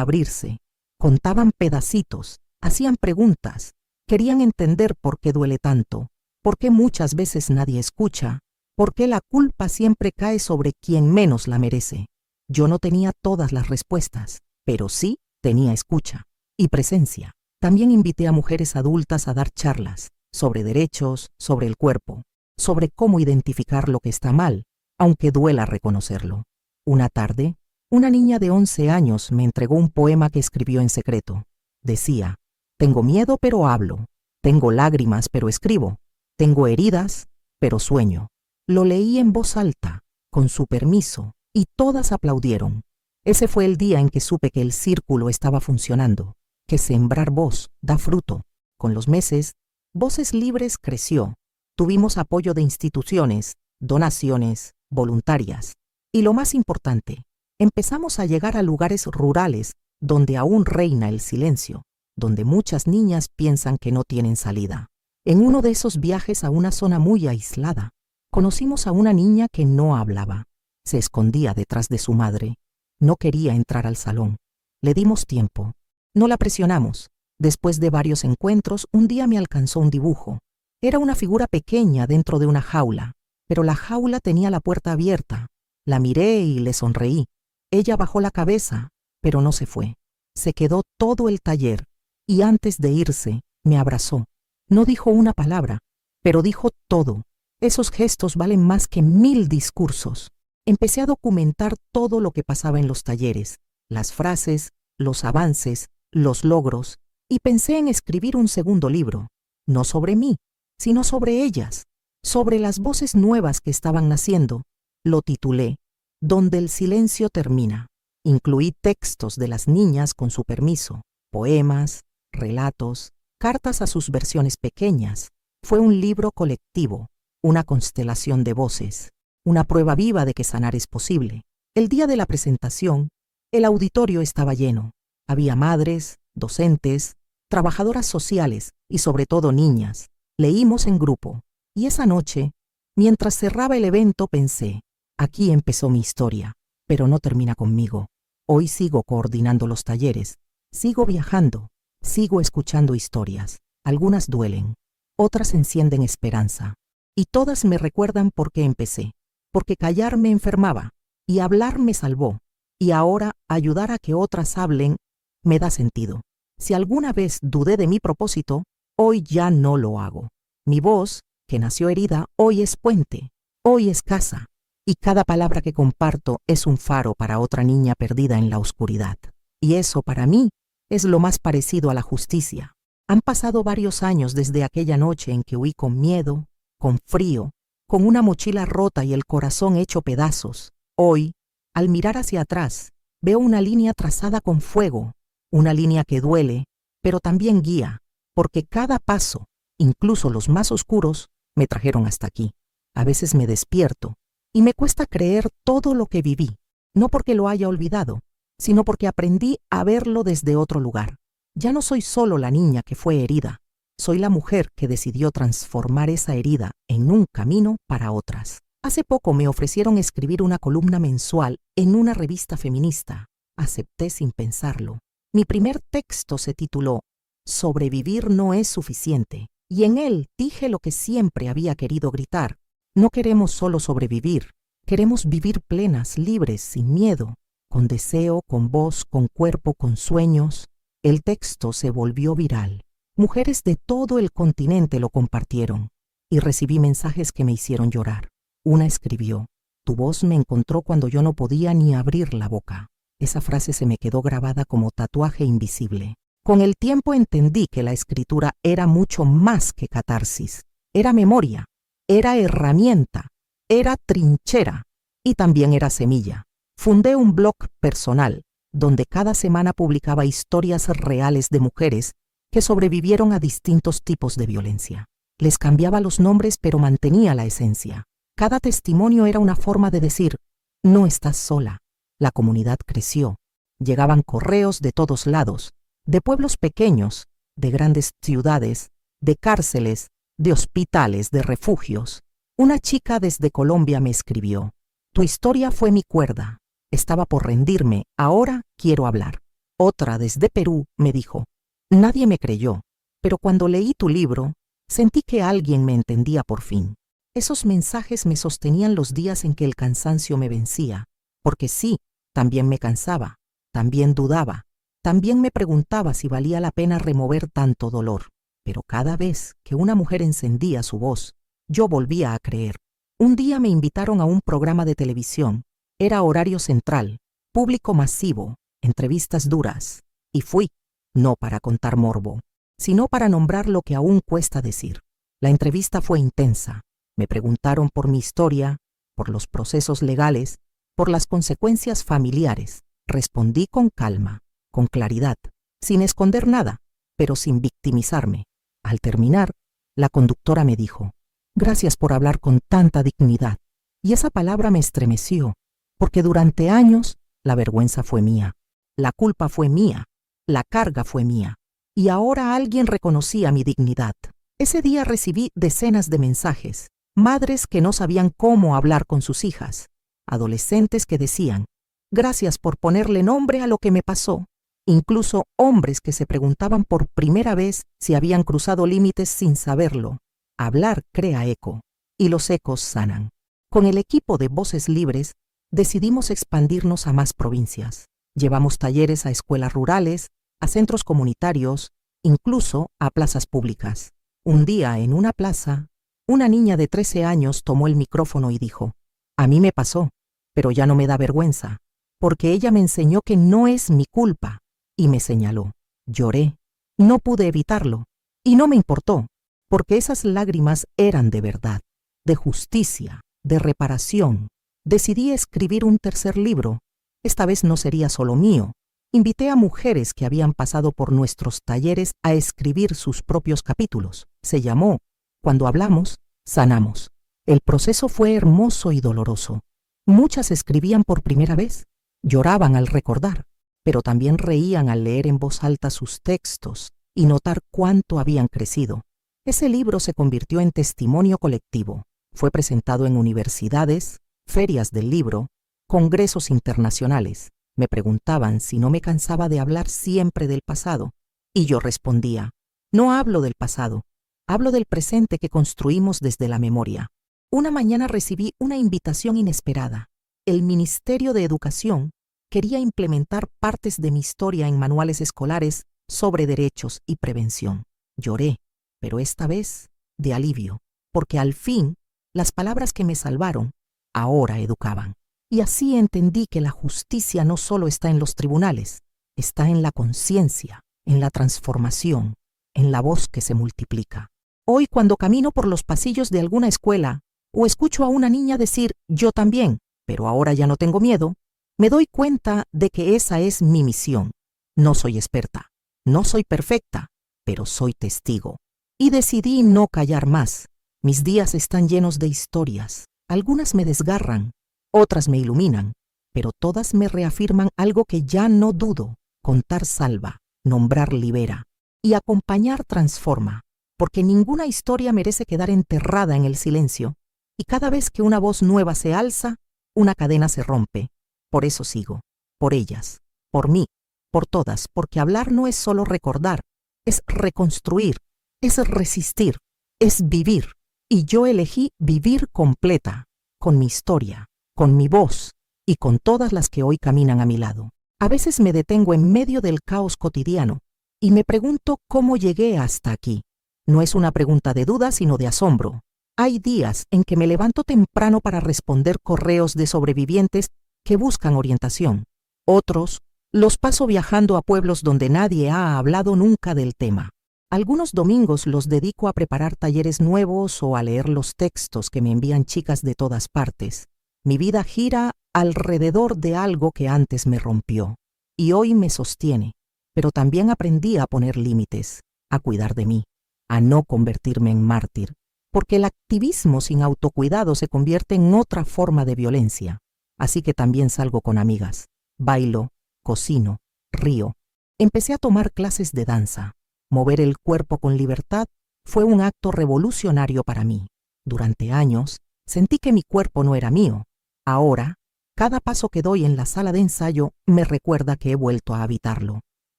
abrirse. Contaban pedacitos, hacían preguntas, querían entender por qué duele tanto, por qué muchas veces nadie escucha, por qué la culpa siempre cae sobre quien menos la merece. Yo no tenía todas las respuestas, pero sí tenía escucha y presencia. También invité a mujeres adultas a dar charlas sobre derechos, sobre el cuerpo, sobre cómo identificar lo que está mal, aunque duela reconocerlo. Una tarde, una niña de 11 años me entregó un poema que escribió en secreto. Decía, tengo miedo pero hablo, tengo lágrimas pero escribo, tengo heridas pero sueño. Lo leí en voz alta, con su permiso, y todas aplaudieron. Ese fue el día en que supe que el círculo estaba funcionando, que sembrar voz da fruto. Con los meses, Voces Libres creció. Tuvimos apoyo de instituciones, donaciones, voluntarias. Y lo más importante, empezamos a llegar a lugares rurales donde aún reina el silencio, donde muchas niñas piensan que no tienen salida. En uno de esos viajes a una zona muy aislada, conocimos a una niña que no hablaba. Se escondía detrás de su madre. No quería entrar al salón. Le dimos tiempo. No la presionamos. Después de varios encuentros, un día me alcanzó un dibujo. Era una figura pequeña dentro de una jaula, pero la jaula tenía la puerta abierta. La miré y le sonreí. Ella bajó la cabeza, pero no se fue. Se quedó todo el taller y antes de irse, me abrazó. No dijo una palabra, pero dijo todo. Esos gestos valen más que 1000 discursos. Empecé a documentar todo lo que pasaba en los talleres, las frases, los avances, los logros, y pensé en escribir un segundo libro, no sobre mí, sino sobre ellas, sobre las voces nuevas que estaban naciendo. Lo titulé Donde el silencio termina. Incluí textos de las niñas con su permiso, poemas, relatos, cartas a sus versiones pequeñas. Fue un libro colectivo, una constelación de voces, una prueba viva de que sanar es posible. El día de la presentación, el auditorio estaba lleno. Había madres, docentes, trabajadoras sociales y sobre todo niñas. Leímos en grupo. Y esa noche, mientras cerraba el evento, pensé, aquí empezó mi historia, pero no termina conmigo. Hoy sigo coordinando los talleres, sigo viajando, sigo escuchando historias. Algunas duelen, otras encienden esperanza. Y todas me recuerdan por qué empecé. Porque callar me enfermaba y hablar me salvó. Y ahora ayudar a que otras hablen me da sentido. Si alguna vez dudé de mi propósito, hoy ya no lo hago. Mi voz, que nació herida, hoy es puente, hoy es casa. Y cada palabra que comparto es un faro para otra niña perdida en la oscuridad. Y eso para mí es lo más parecido a la justicia. Han pasado varios años desde aquella noche en que huí con miedo, con frío, con una mochila rota y el corazón hecho pedazos. Hoy, al mirar hacia atrás, veo una línea trazada con fuego, una línea que duele, pero también guía, porque cada paso, incluso los más oscuros, me trajeron hasta aquí. A veces me despierto y me cuesta creer todo lo que viví, no porque lo haya olvidado, sino porque aprendí a verlo desde otro lugar. Ya no soy solo la niña que fue herida, soy la mujer que decidió transformar esa herida en un camino para otras. Hace poco me ofrecieron escribir una columna mensual en una revista feminista. Acepté sin pensarlo. Mi primer texto se tituló Sobrevivir no es suficiente, y en él dije lo que siempre había querido gritar. No queremos solo sobrevivir, queremos vivir plenas, libres, sin miedo, con deseo, con voz, con cuerpo, con sueños. El texto se volvió viral. Mujeres de todo el continente lo compartieron y recibí mensajes que me hicieron llorar. Una escribió, tu voz me encontró cuando yo no podía ni abrir la boca. Esa frase se me quedó grabada como tatuaje invisible. Con el tiempo entendí que la escritura era mucho más que catarsis. Era memoria, era herramienta, era trinchera y también era semilla. Fundé un blog personal donde cada semana publicaba historias reales de mujeres que sobrevivieron a distintos tipos de violencia. Les cambiaba los nombres pero mantenía la esencia. Cada testimonio era una forma de decir, no estás sola. La comunidad creció. Llegaban correos de todos lados, de pueblos pequeños, de grandes ciudades, de cárceles, de hospitales, de refugios. Una chica desde Colombia me escribió, tu historia fue mi cuerda. Estaba por rendirme, ahora quiero hablar. Otra desde Perú me dijo, nadie me creyó, pero cuando leí tu libro, sentí que alguien me entendía por fin. Esos mensajes me sostenían los días en que el cansancio me vencía, porque sí, también me cansaba, también dudaba, también me preguntaba si valía la pena remover tanto dolor. Pero cada vez que una mujer encendía su voz, yo volvía a creer. Un día me invitaron a un programa de televisión. Era horario central, público masivo, entrevistas duras. Y fui, no para contar morbo, sino para nombrar lo que aún cuesta decir. La entrevista fue intensa. Me preguntaron por mi historia, por los procesos legales, por las consecuencias familiares. Respondí con calma, con claridad, sin esconder nada, pero sin victimizarme. Al terminar, la conductora me dijo, gracias por hablar con tanta dignidad. Y esa palabra me estremeció, porque durante años la vergüenza fue mía, la culpa fue mía, la carga fue mía, y ahora alguien reconocía mi dignidad. Ese día recibí decenas de mensajes, madres que no sabían cómo hablar con sus hijas, adolescentes que decían, gracias por ponerle nombre a lo que me pasó, incluso hombres que se preguntaban por primera vez si habían cruzado límites sin saberlo. Hablar crea eco, y los ecos sanan. Con el equipo de Voces Libres, decidimos expandirnos a más provincias. Llevamos talleres a escuelas rurales, a centros comunitarios, incluso a plazas públicas. Un día, en una plaza, una niña de 13 años tomó el micrófono y dijo, a mí me pasó, pero ya no me da vergüenza, porque ella me enseñó que no es mi culpa, y me señaló. Lloré, no pude evitarlo, y no me importó, porque esas lágrimas eran de verdad, de justicia, de reparación. Decidí escribir un tercer libro. Esta vez no sería solo mío. Invité a mujeres que habían pasado por nuestros talleres a escribir sus propios capítulos. Se llamó Cuando hablamos, sanamos. El proceso fue hermoso y doloroso. Muchas escribían por primera vez, lloraban al recordar, pero también reían al leer en voz alta sus textos y notar cuánto habían crecido. Ese libro se convirtió en testimonio colectivo. Fue presentado en universidades, ferias del libro, congresos internacionales. Me preguntaban si no me cansaba de hablar siempre del pasado, y yo respondía, no hablo del pasado, hablo del presente que construimos desde la memoria. Una mañana recibí una invitación inesperada. El Ministerio de Educación quería implementar partes de mi historia en manuales escolares sobre derechos y prevención. Lloré, pero esta vez de alivio, porque al fin las palabras que me salvaron ahora educaban. Y así entendí que la justicia no solo está en los tribunales, está en la conciencia, en la transformación, en la voz que se multiplica. Hoy, cuando camino por los pasillos de alguna escuela o escucho a una niña decir «yo también, pero ahora ya no tengo miedo», me doy cuenta de que esa es mi misión. No soy experta, no soy perfecta, pero soy testigo. Y decidí no callar más. Mis días están llenos de historias. Algunas me desgarran, otras me iluminan, pero todas me reafirman algo que ya no dudo. Contar salva, nombrar libera y acompañar transforma, porque ninguna historia merece quedar enterrada en el silencio, y cada vez que una voz nueva se alza, una cadena se rompe. Por eso sigo, por ellas, por mí, por todas, porque hablar no es solo recordar, es reconstruir, es resistir, es vivir. Y yo elegí vivir completa, con mi historia, con mi voz y con todas las que hoy caminan a mi lado. A veces me detengo en medio del caos cotidiano y me pregunto cómo llegué hasta aquí. No es una pregunta de duda, sino de asombro. Hay días en que me levanto temprano para responder correos de sobrevivientes que buscan orientación. Otros los paso viajando a pueblos donde nadie ha hablado nunca del tema. Algunos domingos los dedico a preparar talleres nuevos o a leer los textos que me envían chicas de todas partes. Mi vida gira alrededor de algo que antes me rompió y hoy me sostiene, pero también aprendí a poner límites, a cuidar de mí, a no convertirme en mártir, porque el activismo sin autocuidado se convierte en otra forma de violencia. Así que también salgo con amigas, bailo, cocino, río. Empecé a tomar clases de danza. Mover el cuerpo con libertad fue un acto revolucionario para mí. Durante años sentí que mi cuerpo no era mío. Ahora, cada paso que doy en la sala de ensayo me recuerda que he vuelto a habitarlo.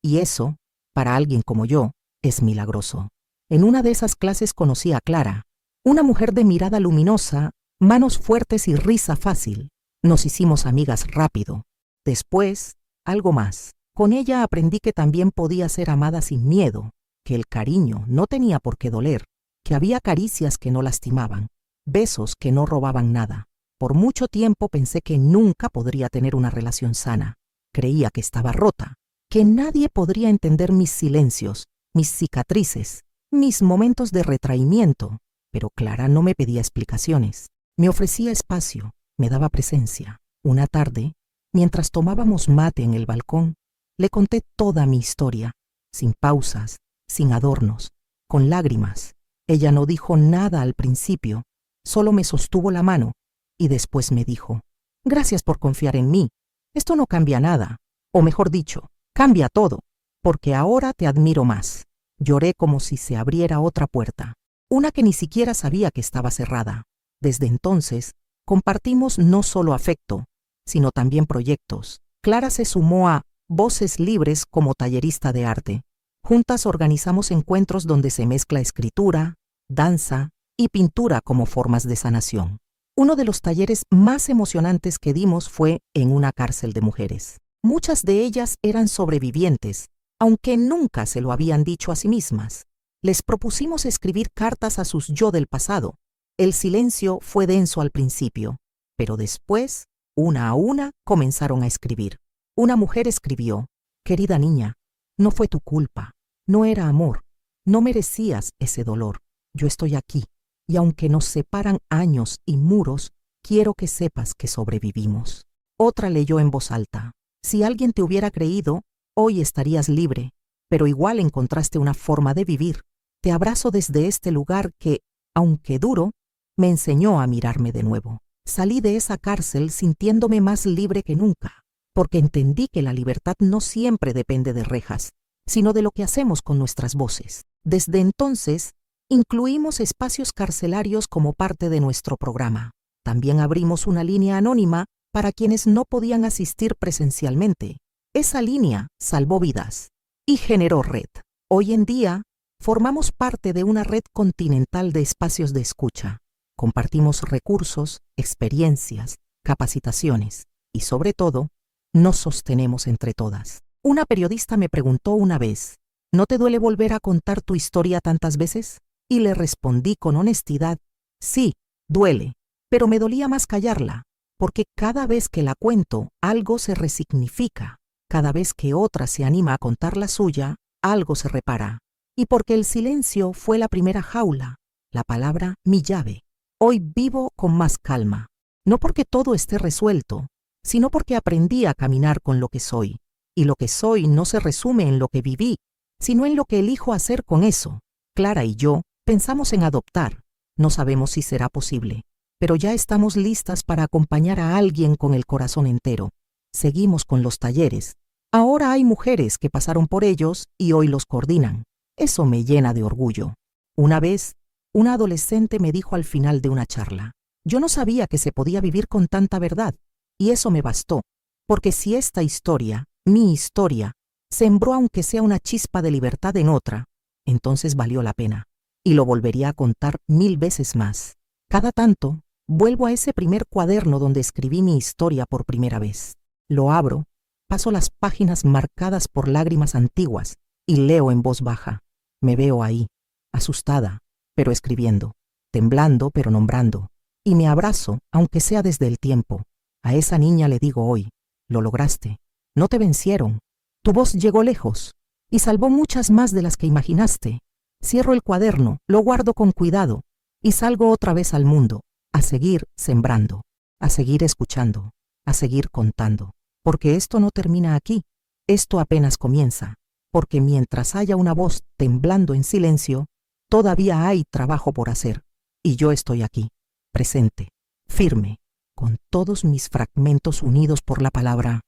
Y eso, para alguien como yo, es milagroso. En una de esas clases conocí a Clara, una mujer de mirada luminosa, manos fuertes y risa fácil. Nos hicimos amigas rápido. Después, algo más. Con ella aprendí que también podía ser amada sin miedo, que el cariño no tenía por qué doler, que había caricias que no lastimaban, besos que no robaban nada. Por mucho tiempo pensé que nunca podría tener una relación sana. Creía que estaba rota, que nadie podría entender mis silencios, mis cicatrices, mis momentos de retraimiento. Pero Clara no me pedía explicaciones. Me ofrecía espacio, me daba presencia. Una tarde, mientras tomábamos mate en el balcón, le conté toda mi historia, sin pausas, sin adornos, con lágrimas. Ella no dijo nada al principio, solo me sostuvo la mano y después me dijo: «Gracias por confiar en mí. Esto no cambia nada, o mejor dicho, cambia todo, porque ahora te admiro más». Lloré como si se abriera otra puerta, una que ni siquiera sabía que estaba cerrada. Desde entonces, compartimos no solo afecto, sino también proyectos. Clara se sumó a Voces Libres como tallerista de arte. Juntas organizamos encuentros donde se mezcla escritura, danza y pintura como formas de sanación. Uno de los talleres más emocionantes que dimos fue en una cárcel de mujeres. Muchas de ellas eran sobrevivientes, aunque nunca se lo habían dicho a sí mismas. Les propusimos escribir cartas a sus yo del pasado. El silencio fue denso al principio, pero después, una a una, comenzaron a escribir. Una mujer escribió: «Querida niña, no fue tu culpa, no era amor, no merecías ese dolor. Yo estoy aquí, y aunque nos separan años y muros, quiero que sepas que sobrevivimos». Otra leyó en voz alta: «Si alguien te hubiera creído, hoy estarías libre, pero igual encontraste una forma de vivir. Te abrazo desde este lugar que, aunque duro, me enseñó a mirarme de nuevo». Salí de esa cárcel sintiéndome más libre que nunca, porque entendí que la libertad no siempre depende de rejas, sino de lo que hacemos con nuestras voces. Desde entonces, incluimos espacios carcelarios como parte de nuestro programa. También abrimos una línea anónima para quienes no podían asistir presencialmente. Esa línea salvó vidas y generó red. Hoy en día, formamos parte de una red continental de espacios de escucha. Compartimos recursos, experiencias, capacitaciones y, sobre todo, nos sostenemos entre todas. Una periodista me preguntó una vez: ¿no te duele volver a contar tu historia tantas veces? Y le respondí con honestidad: sí, duele, pero me dolía más callarla, porque cada vez que la cuento, algo se resignifica. Cada vez que otra se anima a contar la suya, algo se repara. Y porque el silencio fue la primera jaula, la palabra mi llave, hoy vivo con más calma. No porque todo esté resuelto, sino porque aprendí a caminar con lo que soy. Y lo que soy no se resume en lo que viví, sino en lo que elijo hacer con eso. Clara y yo pensamos en adoptar. No sabemos si será posible, pero ya estamos listas para acompañar a alguien con el corazón entero. Seguimos con los talleres. Ahora hay mujeres que pasaron por ellos y hoy los coordinan. Eso me llena de orgullo. Una vez, una adolescente me dijo al final de una charla, yo no sabía que se podía vivir con tanta verdad, y eso me bastó, porque si esta historia, mi historia, sembró aunque sea una chispa de libertad en otra, entonces valió la pena, y lo volvería a contar 1000 veces más. Cada tanto, vuelvo a ese primer cuaderno donde escribí mi historia por primera vez. Lo abro, paso las páginas marcadas por lágrimas antiguas y leo en voz baja. Me veo ahí, asustada, pero escribiendo, temblando, pero nombrando, y me abrazo, aunque sea desde el tiempo. A esa niña le digo hoy, lo lograste, no te vencieron, tu voz llegó lejos y salvó muchas más de las que imaginaste. Cierro el cuaderno, lo guardo con cuidado y salgo otra vez al mundo, a seguir sembrando, a seguir escuchando, a seguir contando, porque esto no termina aquí, esto apenas comienza, porque mientras haya una voz temblando en silencio, todavía hay trabajo por hacer, y yo estoy aquí, presente, firme, con todos mis fragmentos unidos por la palabra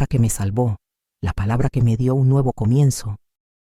que me salvó, la palabra que me dio un nuevo comienzo,